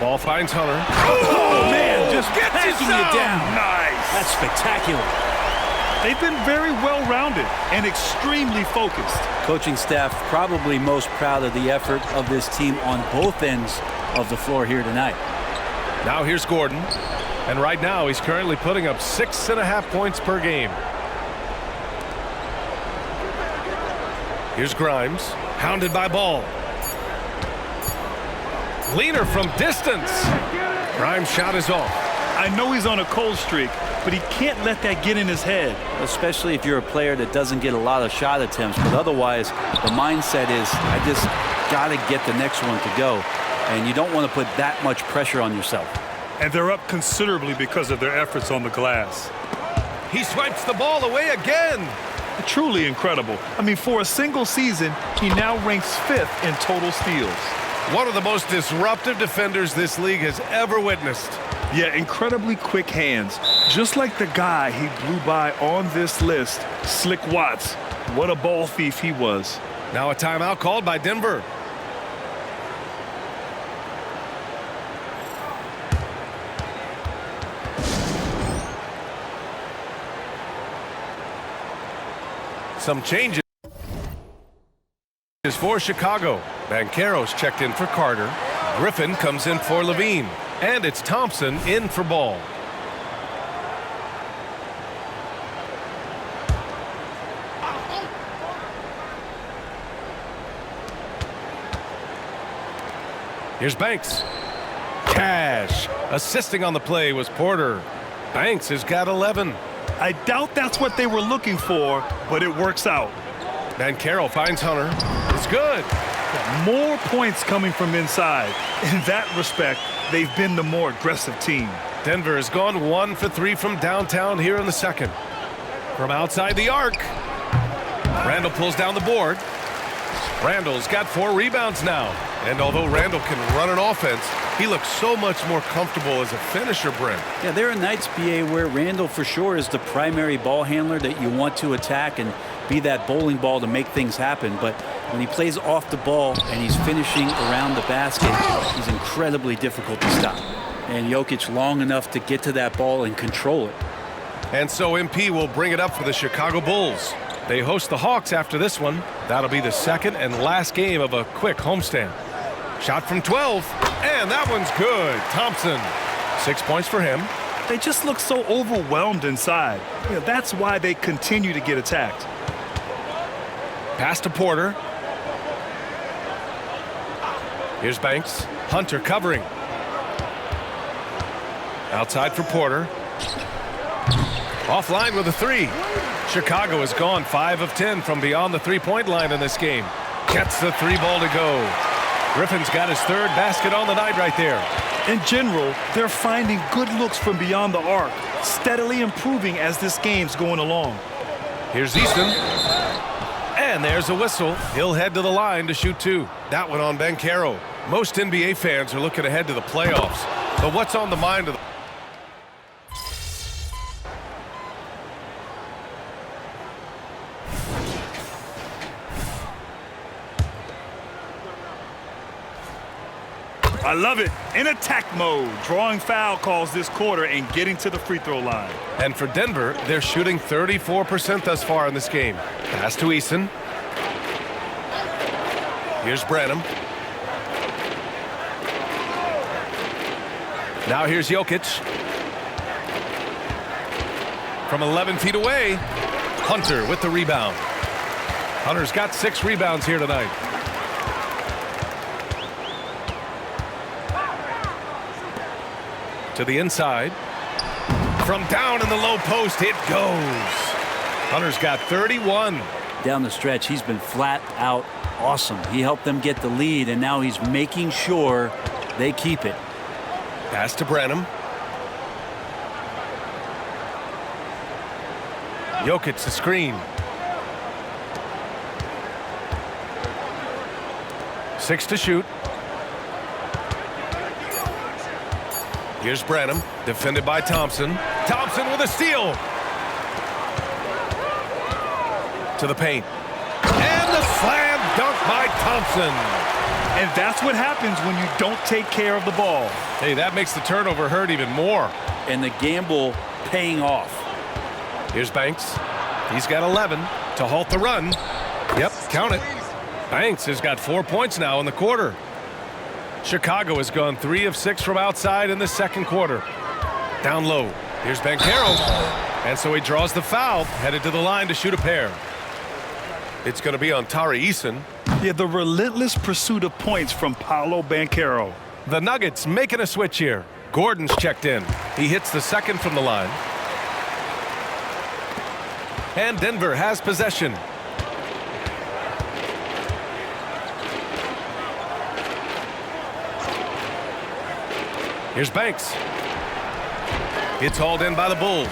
Ball finds Hunter. Oh man, just packing you down. Nice. That's spectacular. They've been very well-rounded and extremely focused. Coaching staff probably most proud of the effort of this team on both ends of the floor here tonight. Now here's Gordon. And right now he's currently putting up 6.5 points per game. Here's Grimes, hounded by Ball. Leaner from distance. Grimes' shot is off. I know he's on a cold streak, but he can't let that get in his head. Especially if you're a player that doesn't get a lot of shot attempts, but otherwise the mindset is, I just got to get the next one to go. And you don't want to put that much pressure on yourself. And they're up considerably because of their efforts on the glass. He swipes the ball away again. Truly incredible. I mean, for a single season, he now ranks 5th in total steals. One of the most disruptive defenders this league has ever witnessed. Yeah, incredibly quick hands. Just like the guy he blew by on this list, Slick Watts. What a ball thief he was. Now a timeout called by Denver. Some changes for Chicago. Banchero's checked in for Carter. Griffin comes in for LaVine. And it's Thompson in for Ball. Here's Banks. Cash. Assisting on the play was Porter. Banks has got 11. I doubt that's what they were looking for, but it works out. Banchero finds Hunter. It's good. More points coming from inside. In that respect, they've been the more aggressive team. Denver has gone 1 for 3 from downtown here in the second. From outside the arc. Randall pulls down the board. Randall's got 4 rebounds now. And although Randall can run an offense, he looks so much more comfortable as a finisher, Brent. Yeah, there are nights, BA, where Randall for sure is the primary ball handler that you want to attack and be that bowling ball to make things happen. But when he plays off the ball and he's finishing around the basket, he's incredibly difficult to stop. And Jokic long enough to get to that ball and control it. And so MP will bring it up for the Chicago Bulls. They host the Hawks after this one. That'll be the second and last game of a quick homestand. Shot from 12, and that one's good. Thompson, 6 points for him. They just look so overwhelmed inside. You know, that's why they continue to get attacked. Pass to Porter. Here's Banks. Hunter covering. Outside for Porter. Offline with a 3. Chicago has gone 5 of 10 from beyond the three-point line in this game. Gets the 3 ball to go. Griffin's got his 3rd basket on the night right there. In general, they're finding good looks from beyond the arc, steadily improving as this game's going along. Here's Easton. And there's a whistle. He'll head to the line to shoot 2. That one on Banchero. Most NBA fans are looking ahead to the playoffs. But what's on the mind of the I love it. In attack mode, drawing foul calls this quarter and getting to the free throw line. And for Denver, they're shooting 34% thus far in this game. Pass to Easton. Here's Branham. Now here's Jokic. From 11 feet away, Hunter with the rebound. Hunter's got 6 rebounds here tonight. To the inside. From down in the low post, it goes. Hunter's got 31. Down the stretch, he's been flat out awesome. He helped them get the lead, and now he's making sure they keep it. Pass to Branham. Jokic the screen. 6 to shoot. Here's Branham, defended by Thompson. Thompson with a steal. To the paint. And the slam dunk by Thompson. And that's what happens when you don't take care of the ball. Hey, that makes the turnover hurt even more. And the gamble paying off. Here's Banks. He's got 11 to halt the run. Yep, count it. Banks has got 4 points now in the quarter. Chicago has gone 3 of 6 from outside in the second quarter. Down low. Here's Banchero. And so he draws the foul, headed to the line to shoot a pair. It's going to be on Tari Eason. Yeah, the relentless pursuit of points from Paolo Banchero. The Nuggets making a switch here. Gordon's checked in. He hits the second from the line. And Denver has possession. Here's Banks. It's hauled in by the Bulls.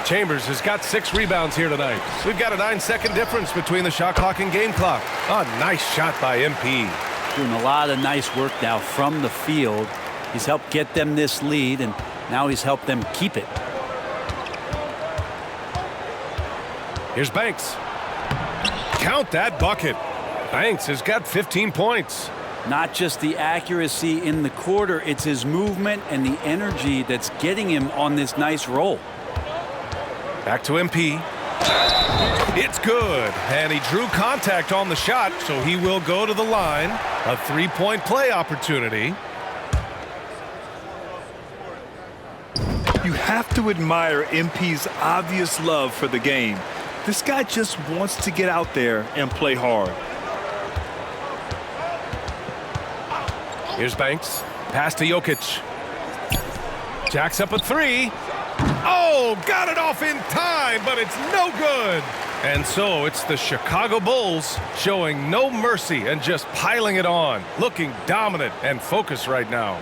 Chambers has got 6 rebounds here tonight. We've got a 9-second difference between the shot clock and game clock. A nice shot by MP. Doing a lot of nice work now from the field. He's helped get them this lead, and now he's helped them keep it. Here's Banks. Count that bucket. Banks has got 15 points. Not just the accuracy in the quarter, it's his movement and the energy that's getting him on this nice roll. Back to MP. It's good. And he drew contact on the shot, so he will go to the line. A 3-point play opportunity. You have to admire MP's obvious love for the game. This guy just wants to get out there and play hard. Here's Banks. Pass to Jokic. Jacks up a 3. Oh, got it off in time, but it's no good. And so it's the Chicago Bulls showing no mercy and just piling it on, looking dominant and focused right now.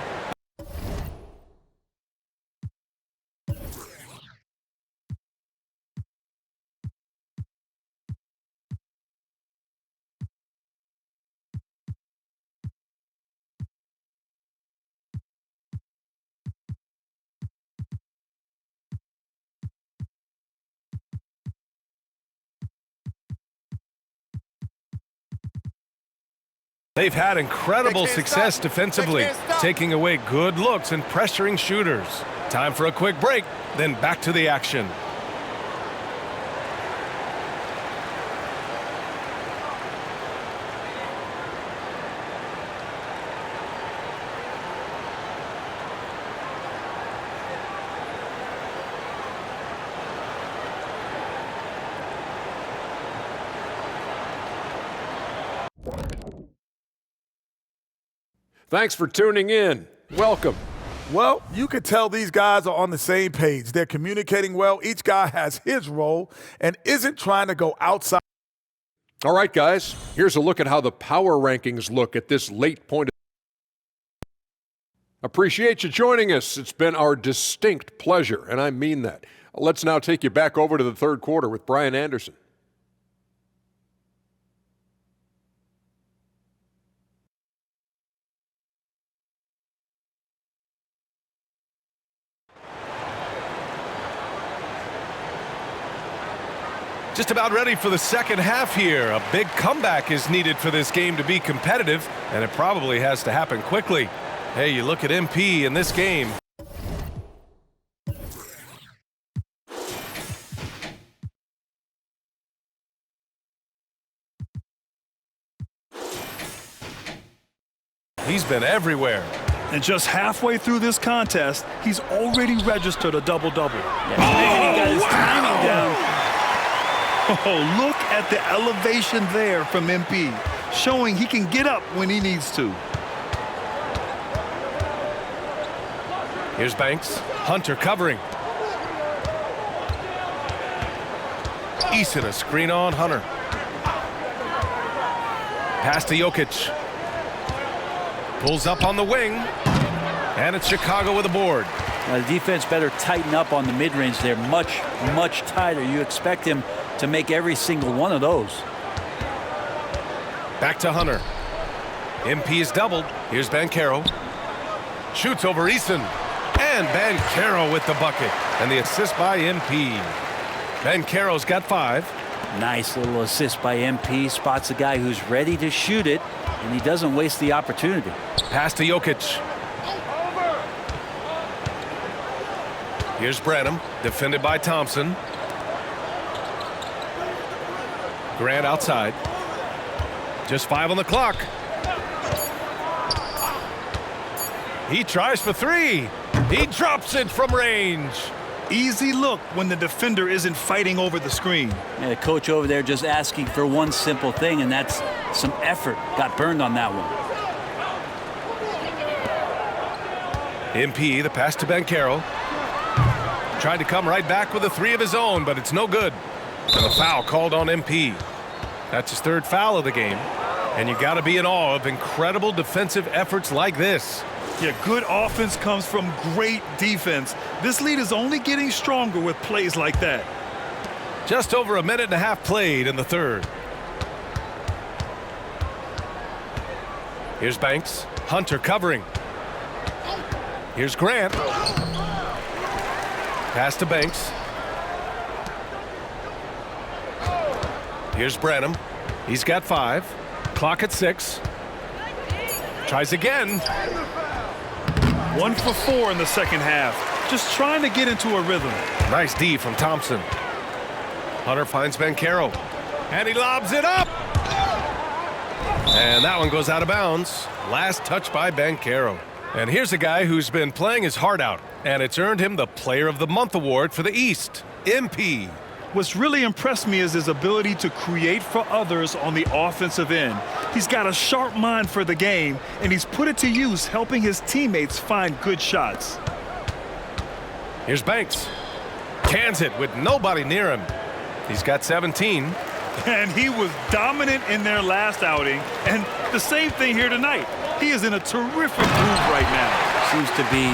They've had incredible success defensively, taking away good looks and pressuring shooters. Time for a quick break, then back to the action. Thanks for tuning in. Welcome. Well, you could tell these guys are on the same page. They're communicating well. Each guy has his role and isn't trying to go outside. All right, guys, here's a look at how the power rankings look at this late point. Appreciate you joining us. It's been our distinct pleasure, and I mean that. Let's now take you back over to the third quarter with Brian Anderson. Just about ready for the second half here. A big comeback is needed for this game to be competitive, and it probably has to happen quickly. Hey, you look at MP in this game. He's been everywhere. And just halfway through this contest, he's already registered a double-double. Yeah, he got his timing down. Oh, look at the elevation there from MP, showing he can get up when he needs to. Here's Banks. Hunter covering. Eason a screen on Hunter. Pass to Jokic. Pulls up on the wing. And it's Chicago with a board. The defense better tighten up on the mid-range there. Much, much tighter. You expect him to make every single one of those. Back to Hunter. MP is doubled. Here's Banchero. Shoots over Eason. And Banchero with the bucket. And the assist by MP. Banchero's got 5. Nice little assist by MP. Spots a guy who's ready to shoot it, and he doesn't waste the opportunity. Pass to Jokic. Here's Branham, defended by Thompson. Grant outside. Just 5 on the clock. He tries for 3. He drops it from range. Easy look when the defender isn't fighting over the screen. Yeah, the coach over there just asking for one simple thing, and that's some effort. Got burned on that one. MP, the pass to Banchero. Tried to come right back with a 3 of his own, but it's no good. And a foul called on MP. That's his 3rd foul of the game. And you got to be in awe of incredible defensive efforts like this. Yeah, good offense comes from great defense. This lead is only getting stronger with plays like that. Just over a minute and a half played in the 3rd. Here's Banks. Hunter covering. Here's Grant. Pass to Banks. Here's Branham. He's got 5. Clock at 6. Tries again. 1 for 4 in the second half. Just trying to get into a rhythm. Nice D from Thompson. Hunter finds Banchero. And he lobs it up. And that one goes out of bounds. Last touch by Banchero. And here's a guy who's been playing his heart out. And it's earned him the Player of the Month award for the East. MP. What's really impressed me is his ability to create for others on the offensive end. He's got a sharp mind for the game, and he's put it to use helping his teammates find good shots. Here's Banks. Cans it with nobody near him. He's got 17. And he was dominant in their last outing, and the same thing here tonight. He is in a terrific groove right now. Seems to be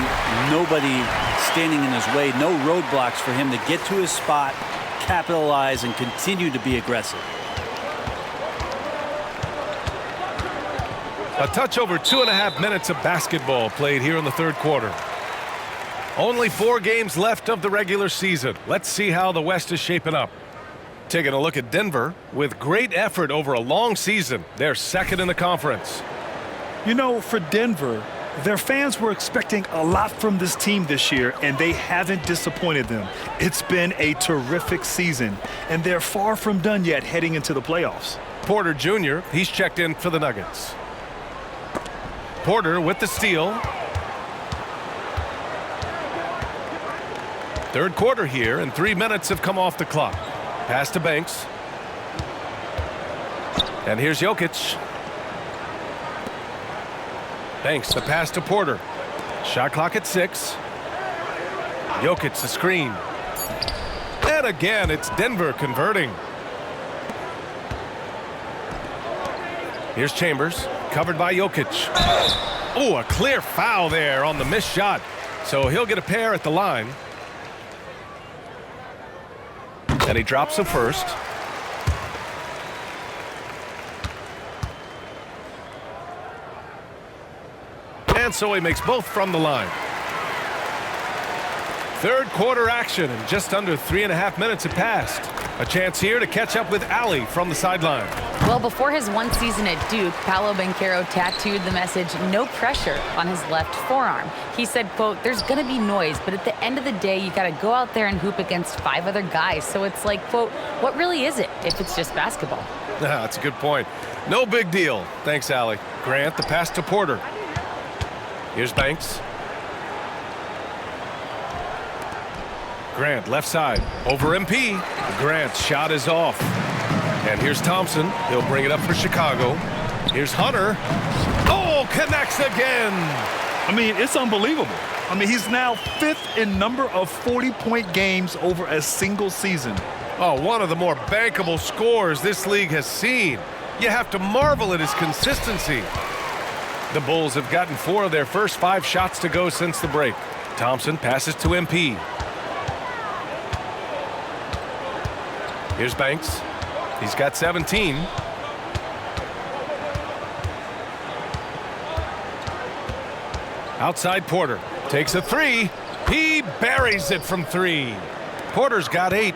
nobody standing in his way, no roadblocks for him to get to his spot, capitalize, and continue to be aggressive. A touch over 2.5 minutes of basketball played here in the 3rd quarter. Only 4 games left of the regular season. Let's see how the West is shaping up. Taking a look at Denver, with great effort over a long season, they're 2nd in the conference. You know, for Denver, their fans were expecting a lot from this team this year, and they haven't disappointed them. It's been a terrific season, and they're far from done yet heading into the playoffs. Porter Jr., he's checked in for the Nuggets. Porter with the steal. 3rd quarter here, and 3 minutes have come off the clock. Pass to Banks. And here's Jokic. Banks, the pass to Porter. Shot clock at 6. Jokic, the screen. And again, it's Denver converting. Here's Chambers, covered by Jokic. Oh, a clear foul there on the missed shot. So he'll get a pair at the line. And he drops the first. And so he makes both from the line. 3rd quarter action, and just under 3.5 minutes have passed. A chance here to catch up with Allie from the sideline. Well, before his 1 season at Duke, Paolo Banchero tattooed the message, "No pressure," on his left forearm. He said, quote, "There's going to be noise, but at the end of the day, you got to go out there and hoop against 5 other guys. So it's like, quote, what really is it if it's just basketball?" That's a good point. No big deal. Thanks, Allie. Grant, the pass to Porter. Here's Banks. Grant, left side, over MP. Grant's shot is off. And here's Thompson. He'll bring it up for Chicago. Here's Hunter. Oh, connects again. I mean, it's unbelievable. I mean, he's now 5th in number of 40-point games over a single season. Oh, one of the more bankable scores this league has seen. You have to marvel at his consistency. The Bulls have gotten 4 of their first 5 shots to go since the break. Thompson passes to MP. Here's Banks. He's got 17. Outside Porter. Takes a 3. He buries it from 3. Porter's got 8.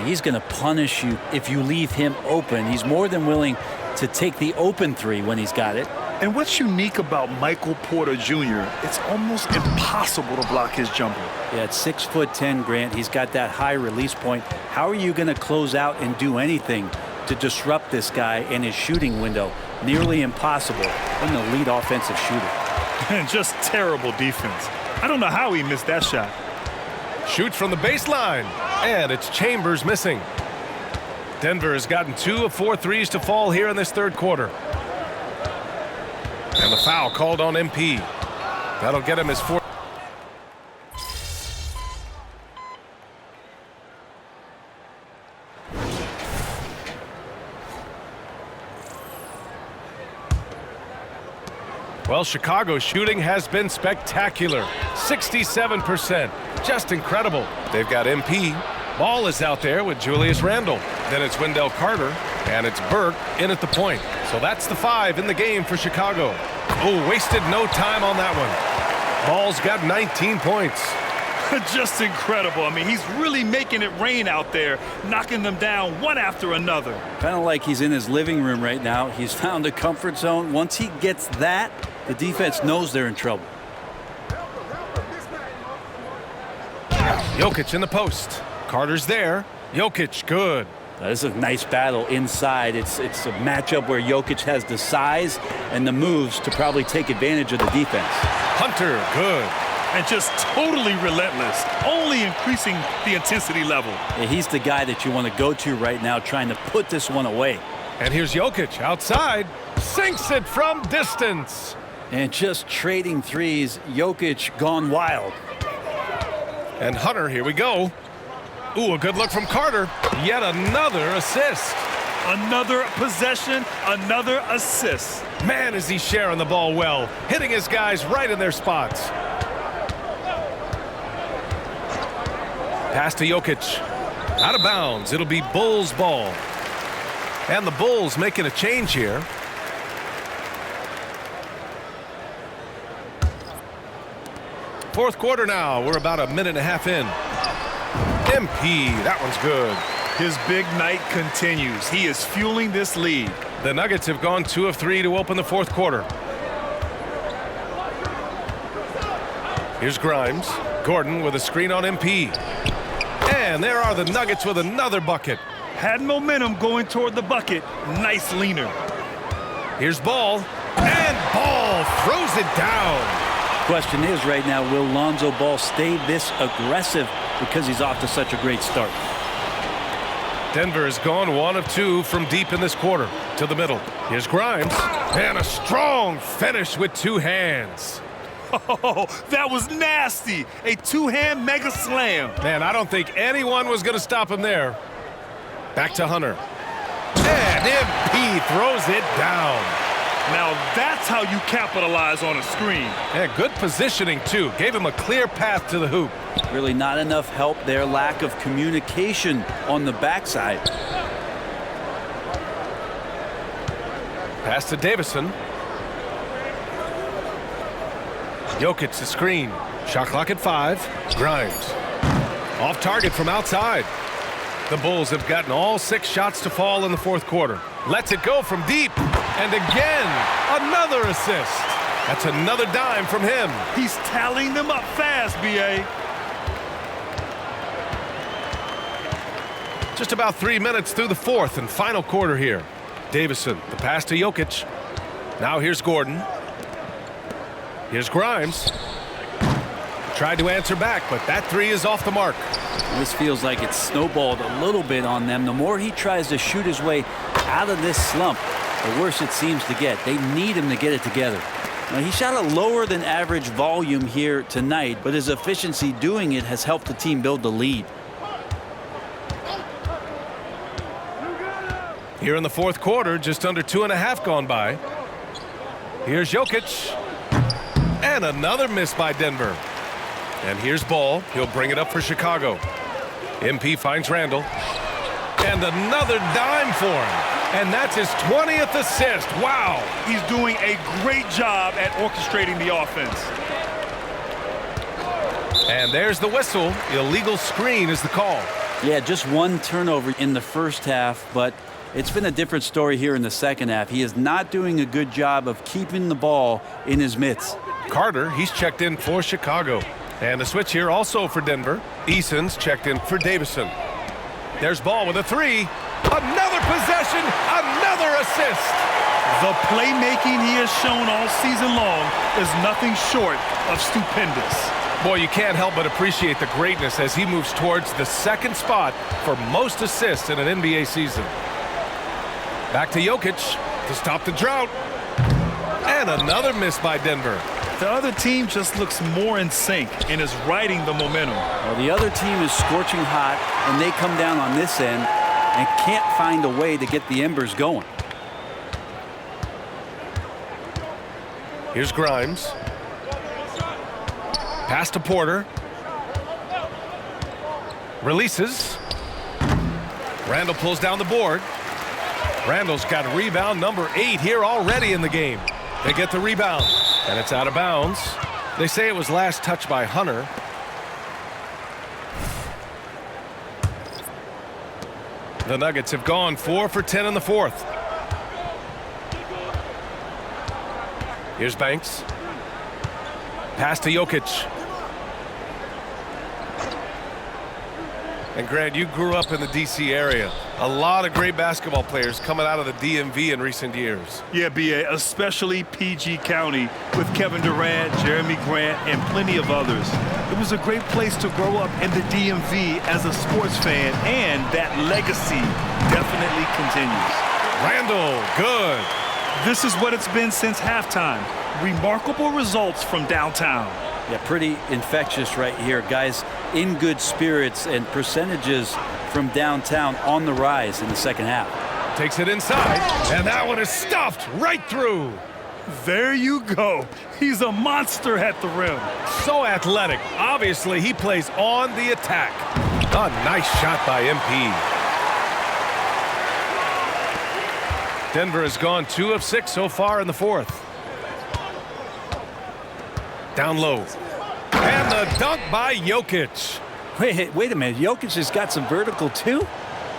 He's going to punish you if you leave him open. He's more than willing to take the open 3 when he's got it. And what's unique about Michael Porter Jr., it's almost impossible to block his jumper. Yeah, at 6'10", Grant, he's got that high release point. How are you going to close out and do anything to disrupt this guy in his shooting window? Nearly impossible. I'm the lead offensive shooter. And just terrible defense. I don't know how he missed that shot. Shoots from the baseline, and it's Chambers missing. Denver has gotten 2 of 4 threes to fall here in this third quarter. And the foul called on MP. That'll get him his 4th. Well, Chicago's shooting has been spectacular. 67%. Just incredible. They've got MP. Ball is out there with Julius Randle. Then it's Wendell Carter, and it's Burke in at the point. So that's the 5 in the game for Chicago. Oh, wasted no time on that one. Ball's got 19 points. Just incredible. I mean, he's really making it rain out there, knocking them down one after another. Kind of like he's in his living room right now. He's found a comfort zone. Once he gets that, the defense knows they're in trouble. Jokic in the post. Carter's there. Jokic, good. This is a nice battle inside. It's a matchup where Jokic has the size and the moves to probably take advantage of the defense. Hunter, good. And just totally relentless, only increasing the intensity level. Yeah, he's the guy that you want to go to right now, trying to put this one away. And here's Jokic outside. Sinks it from distance. And just trading threes, Jokic gone wild. And Hunter, here we go. Ooh, a good look from Carter. Yet another assist. Another possession, another assist. Man, is he sharing the ball well, hitting his guys right in their spots. Pass to Jokic. Out of bounds. It'll be Bulls ball. And the Bulls making a change here. Fourth quarter now. We're about a minute and a half in. MP, that one's good. His big night continues. He is fueling this lead. The Nuggets have gone 2 of 3 to open the fourth quarter. Here's Grimes. Gordon with a screen on MP. And there are the Nuggets with another bucket. Had momentum going toward the bucket. Nice leaner. Here's Ball. And Ball throws it down. Question is right now, will Lonzo Ball stay this aggressive because he's off to such a great start? Denver has gone 1 of 2 from deep in this quarter to the middle. Here's Grimes. And a strong finish with 2 hands. Oh, that was nasty. A 2-hand mega slam. Man, I don't think anyone was going to stop him there. Back to Hunter. And MP throws it down. Now that's how you capitalize on a screen. Yeah, good positioning, too. Gave him a clear path to the hoop. Really not enough help there. Lack of communication on the backside. Pass to Davison. Jokic the screen. Shot clock at 5. Grimes. Off target from outside. The Bulls have gotten all 6 shots to fall in the fourth quarter. Lets it go from deep. And again, another assist. That's another dime from him. He's tallying them up fast, B.A. Just about 3 minutes through the fourth and final quarter here. Davison, the pass to Jokic. Now here's Gordon. Here's Grimes. Tried to answer back, but that three is off the mark. This feels like it's snowballed a little bit on them. The more he tries to shoot his way out of this slump, the worse it seems to get. They need him to get it together. Now, he shot a lower than average volume here tonight, but his efficiency doing it has helped the team build the lead. Here in the fourth quarter, just under 2.5 gone by. Here's Jokic. And another miss by Denver. And here's Ball. He'll bring it up for Chicago. MP finds Randall. And another dime for him. And that's his 20th assist. Wow. He's doing a great job at orchestrating the offense. And there's the whistle. Illegal screen is the call. Yeah, just one turnover in the first half, but it's been a different story here in the second half. He is not doing a good job of keeping the ball in his mitts. Carter, he's checked in for Chicago. And a switch here also for Denver. Eason's checked in for Davison. There's Ball with a three. Another possession, another assist. The playmaking he has shown all season long is nothing short of stupendous. Boy, you can't help but appreciate the greatness as he moves towards the second spot for most assists in an NBA season. Back to Jokic to stop the drought. And another miss by Denver. The other team just looks more in sync and is riding the momentum. Well, the other team is scorching hot, and they come down on this end and can't find a way to get the embers going. Here's Grimes. Pass to Porter. Releases. Randall pulls down the board. Randall's got rebound number 8 here already in the game. They get the rebound, and it's out of bounds. They say it was last touched by Hunter. The Nuggets have gone 4 for 10 in the fourth. Here's Banks. Pass to Jokic. And Grant, you grew up in the D.C. area. A lot of great basketball players coming out of the DMV in recent years. Yeah, B.A., especially PG County with Kevin Durant, Jeremy Grant, and plenty of others. It was a great place to grow up in the DMV as a sports fan, and that legacy definitely continues. Randall, good. This is what it's been since halftime. Remarkable results from downtown. Yeah, pretty infectious right here. Guys in good spirits, and percentages from downtown on the rise in the second half. Takes it inside, and that one is stuffed right through. There you go. He's a monster at the rim. So athletic. Obviously, he plays on the attack. A nice shot by MP. Denver has gone 2 of 6 so far in the fourth. Down low. And the dunk by Jokic. Wait a minute. Jokic has got some vertical too?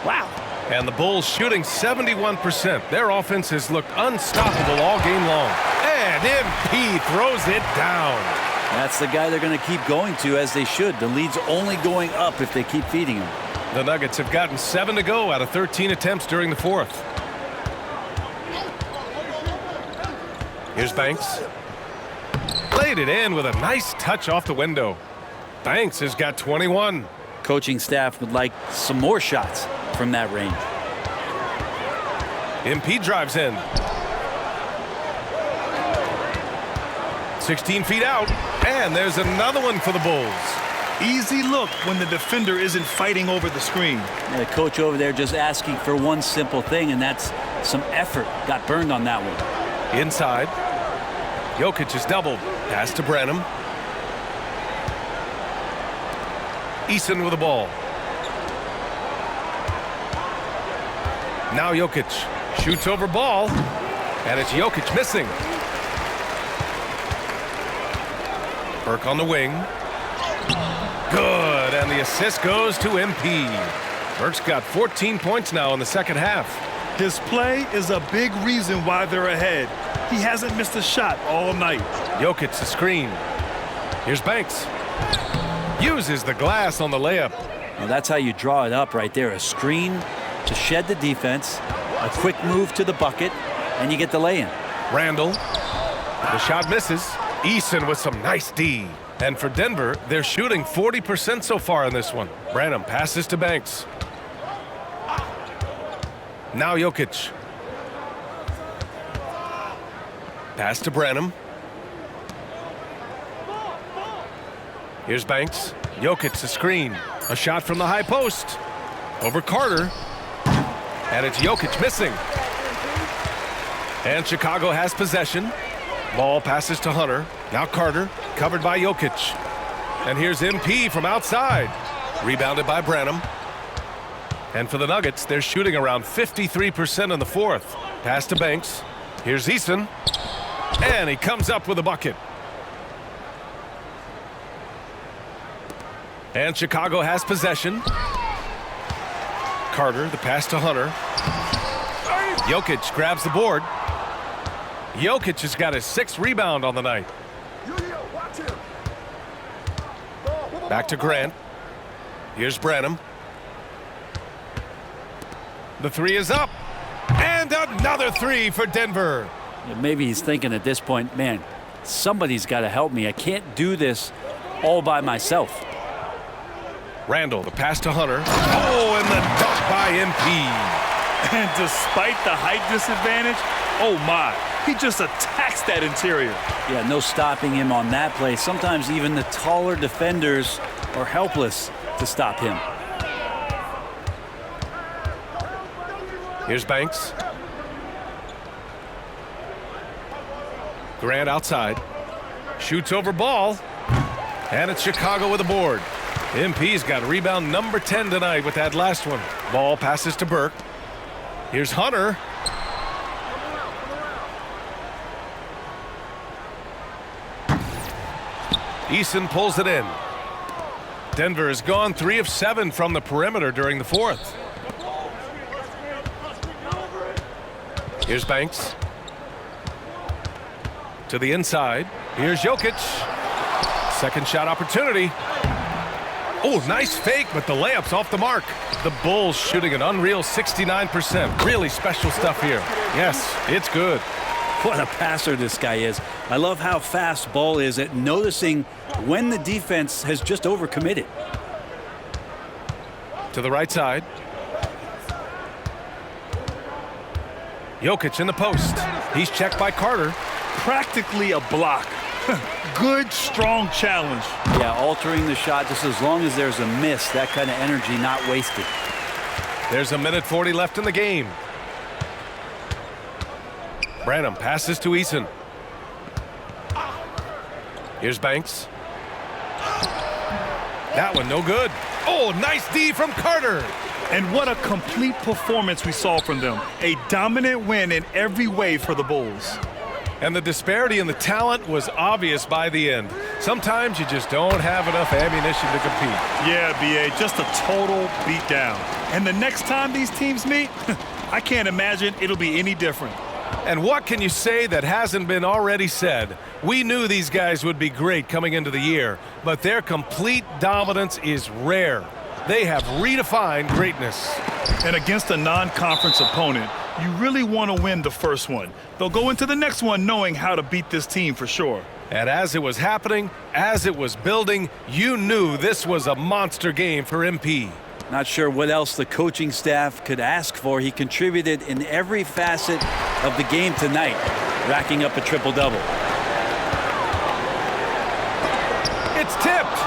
Wow. And the Bulls shooting 71%. Their offense has looked unstoppable all game long. And MP throws it down. That's the guy they're going to keep going to, as they should. The lead's only going up if they keep feeding him. The Nuggets have gotten 7 to go out of 13 attempts during the fourth. Here's Banks. Laid it in with a nice touch off the window. Banks has got 21. Coaching staff would like some more shots from that range. MP drives in. 16 feet out, and there's another one for the Bulls. Easy look when the defender isn't fighting over the screen. Yeah, the coach over there just asking for one simple thing, and that's some effort. Got burned on that one. Inside. Jokic is doubled. Pass to Branham. Eason with the ball. Now Jokic shoots over Ball, and it's Jokic missing. Burke on the wing. Good, and the assist goes to MP. Burke's got 14 points now in the second half. His play is a big reason why they're ahead. He hasn't missed a shot all night. Jokic the screen. Here's Banks. Uses the glass on the layup. Well, that's how you draw it up right there. A screen to shed the defense, a quick move to the bucket, and you get the lay-in. Randall. The shot misses. Eason with some nice D. And for Denver, they're shooting 40% so far in this one. Branham passes to Banks. Now Jokic. Pass to Branham. Here's Banks. Jokic, the screen. A shot from the high post. Over Carter. And it's Jokic missing. And Chicago has possession. Ball passes to Hunter. Now Carter, covered by Jokic. And here's MP from outside. Rebounded by Branham. And for the Nuggets, they're shooting around 53% in the fourth. Pass to Banks. Here's Eason. And he comes up with a bucket. And Chicago has possession. Carter, the pass to Hunter. Jokic grabs the board. Jokic has got his 6th rebound on the night. Back to Grant. Here's Branham. The 3 is up. And another 3 for Denver. Maybe he's thinking at this point, man, somebody's got to help me. I can't do this all by myself. Randall, the pass to Hunter. Oh, and the dunk by MP. And despite the height disadvantage, oh my, he just attacks that interior. Yeah, no stopping him on that play. Sometimes even the taller defenders are helpless to stop him. Here's Banks. Grant outside. Shoots over ball. And it's Chicago with a board. MP's got rebound number 10 tonight with that last one. Ball passes to Burke. Here's Hunter. Eason pulls it in. Denver has gone 3 of 7 from the perimeter during the fourth. Here's Banks. To the inside. Here's Jokic. Second shot opportunity. Oh, nice fake, but the layup's off the mark. The Bulls shooting an unreal 69%. Really special stuff here. Yes, it's good. What a passer this guy is. I love how fast Ball is at noticing when the defense has just overcommitted. To the right side. Jokic in the post. He's checked by Carter. Practically a block. Good, strong challenge. Yeah, altering the shot just as long as there's a miss. That kind of energy not wasted. There's a minute 40 left in the game. Branham passes to Eason. Here's Banks. That one no good. Oh, nice D from Carter. And what a complete performance we saw from them. A dominant win in every way for the Bulls. And the disparity in the talent was obvious by the end. Sometimes you just don't have enough ammunition to compete. Yeah, B.A., just a total beatdown. And the next time these teams meet, I can't imagine it'll be any different. And what can you say that hasn't been already said? We knew these guys would be great coming into the year, but their complete dominance is rare. They have redefined greatness. And against a non-conference opponent, you really want to win the first one. They'll go into the next one knowing how to beat this team for sure. And as it was happening, as it was building, you knew this was a monster game for MP. Not sure what else the coaching staff could ask for. He contributed in every facet of the game tonight, racking up a triple-double. It's tipped.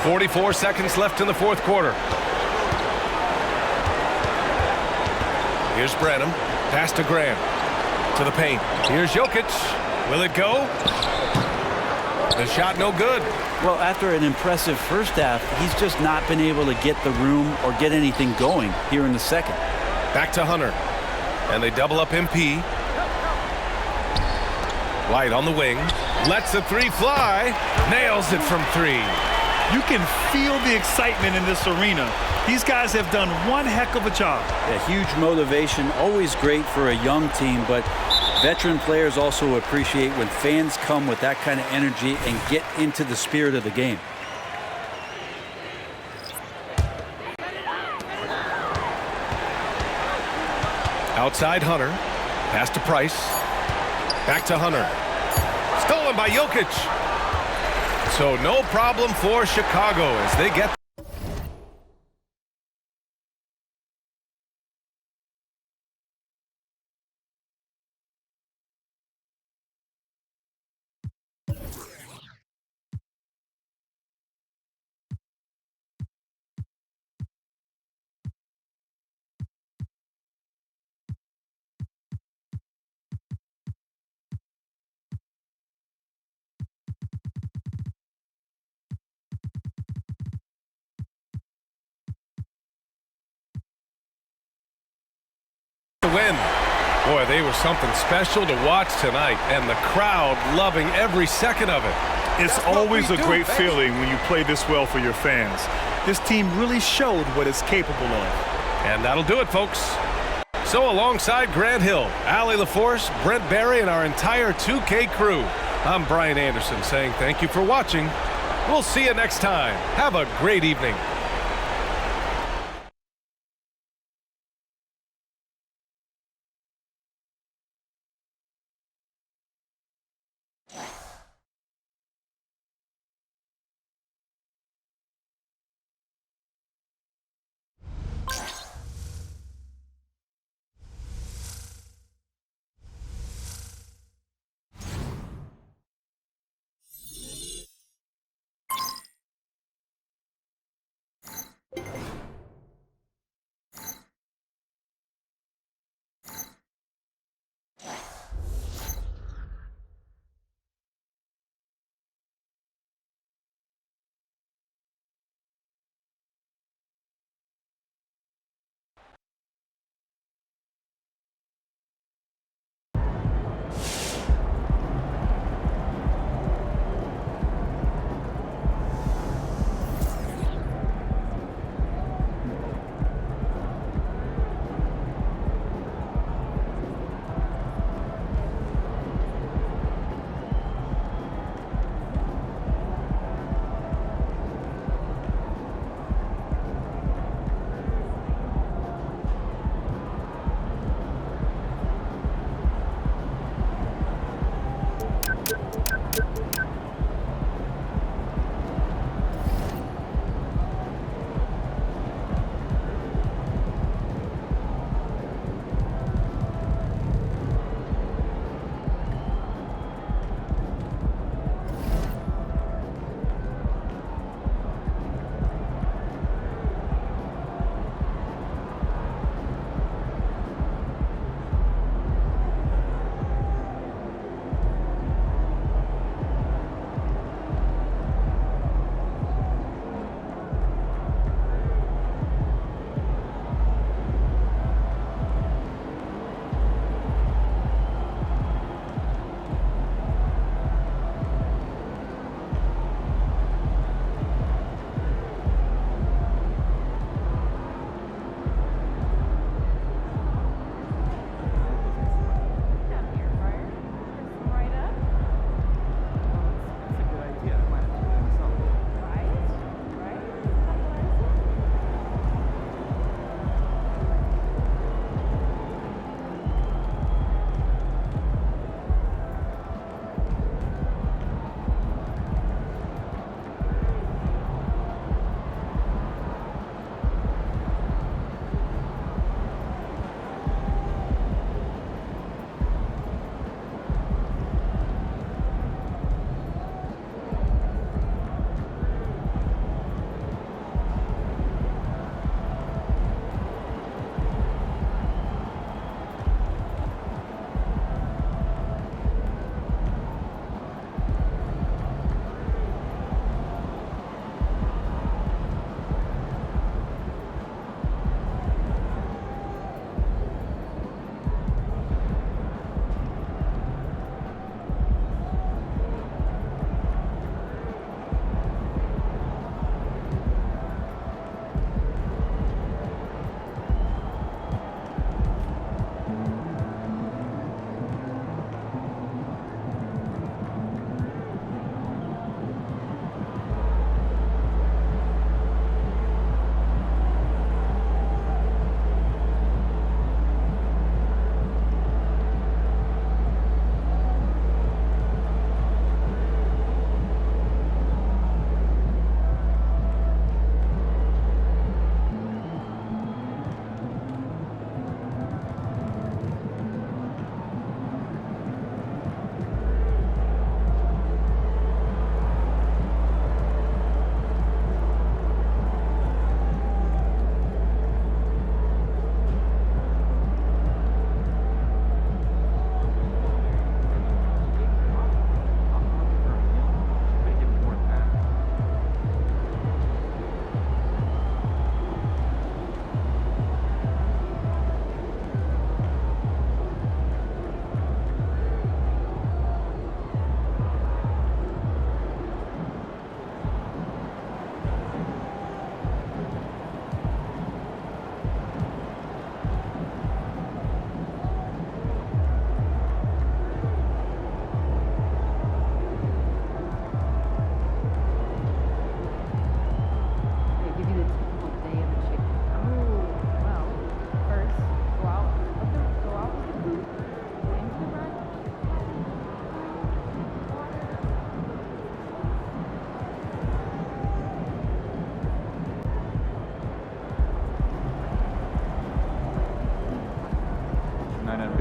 .44 seconds left in the fourth quarter. Here's Branham. Pass to Grant. To the paint. Here's Jokic. Will it go? The shot no good. Well, after an impressive first half, he's just not been able to get the room or get anything going here in the second. Back to Hunter. And they double up MP. White on the wing. Lets the 3 fly. Nails it from 3. You can feel the excitement in this arena. These guys have done one heck of a job. A huge motivation, always great for a young team, but veteran players also appreciate when fans come with that kind of energy and get into the spirit of the game. Outside Hunter. Pass to Price. Back to Hunter. Stolen by Jokic. So no problem for Chicago as they get the win. Boy, they were something special to watch tonight, and the crowd loving every second of it. It's always a great feeling when you play this well for your fans. This team really showed what it's capable of. And that'll do it, folks. So alongside Grant Hill, Allie LaForce, Brent Barry, and our entire 2K crew, I'm Brian Anderson saying thank you for watching. We'll see you next time. Have a great evening.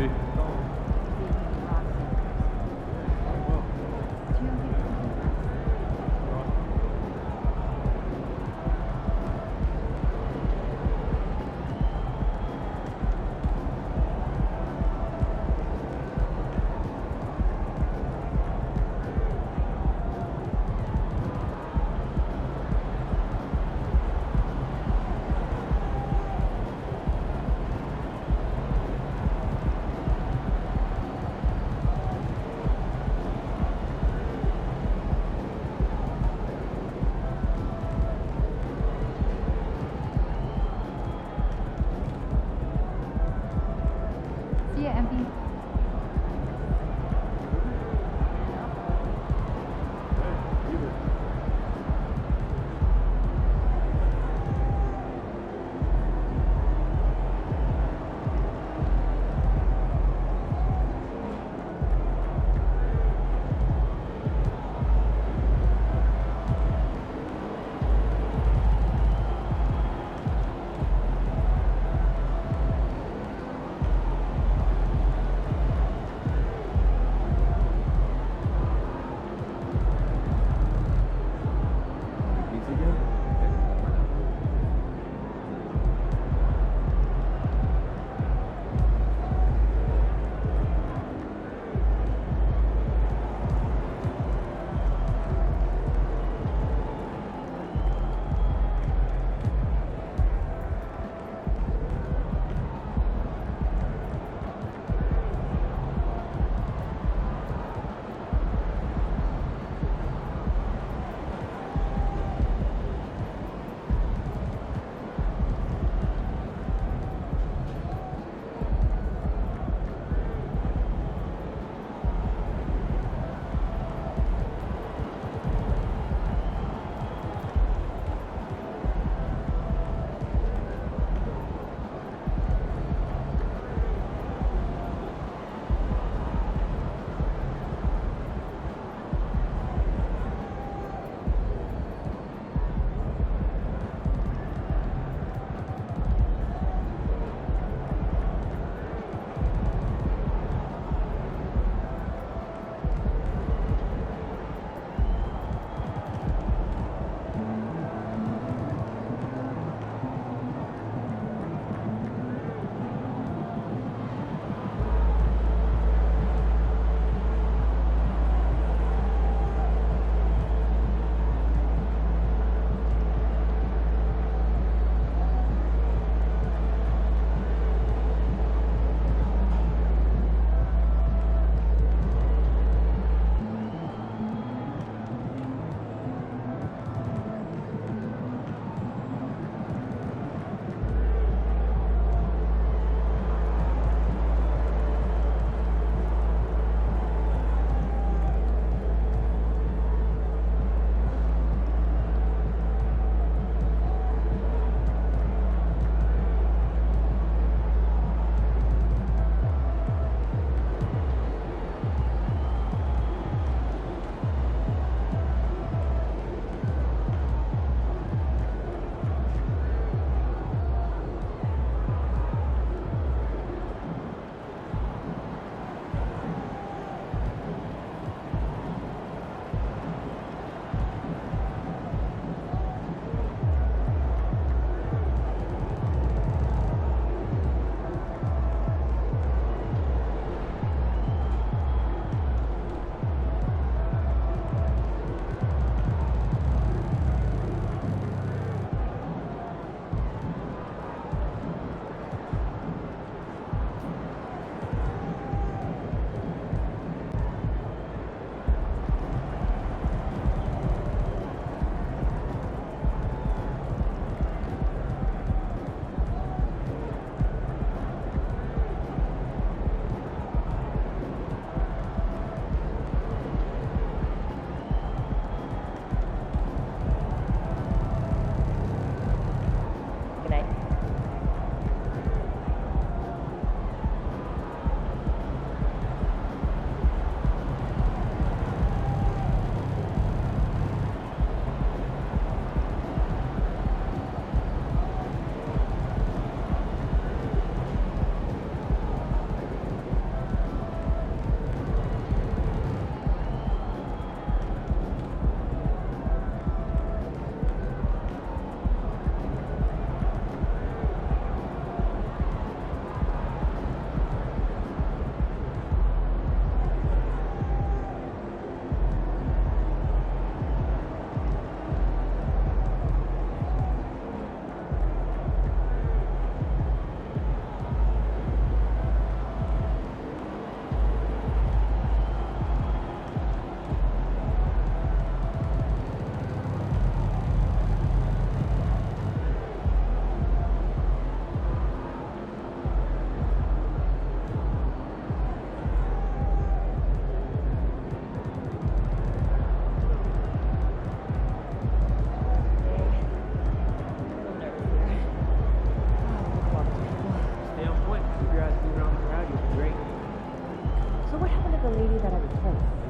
MP. See ya, MP.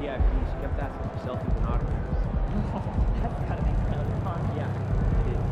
Yeah, he kept asking for selfies and autographs. That's gotta be really fun. Yeah, it is.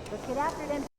Let's get after them.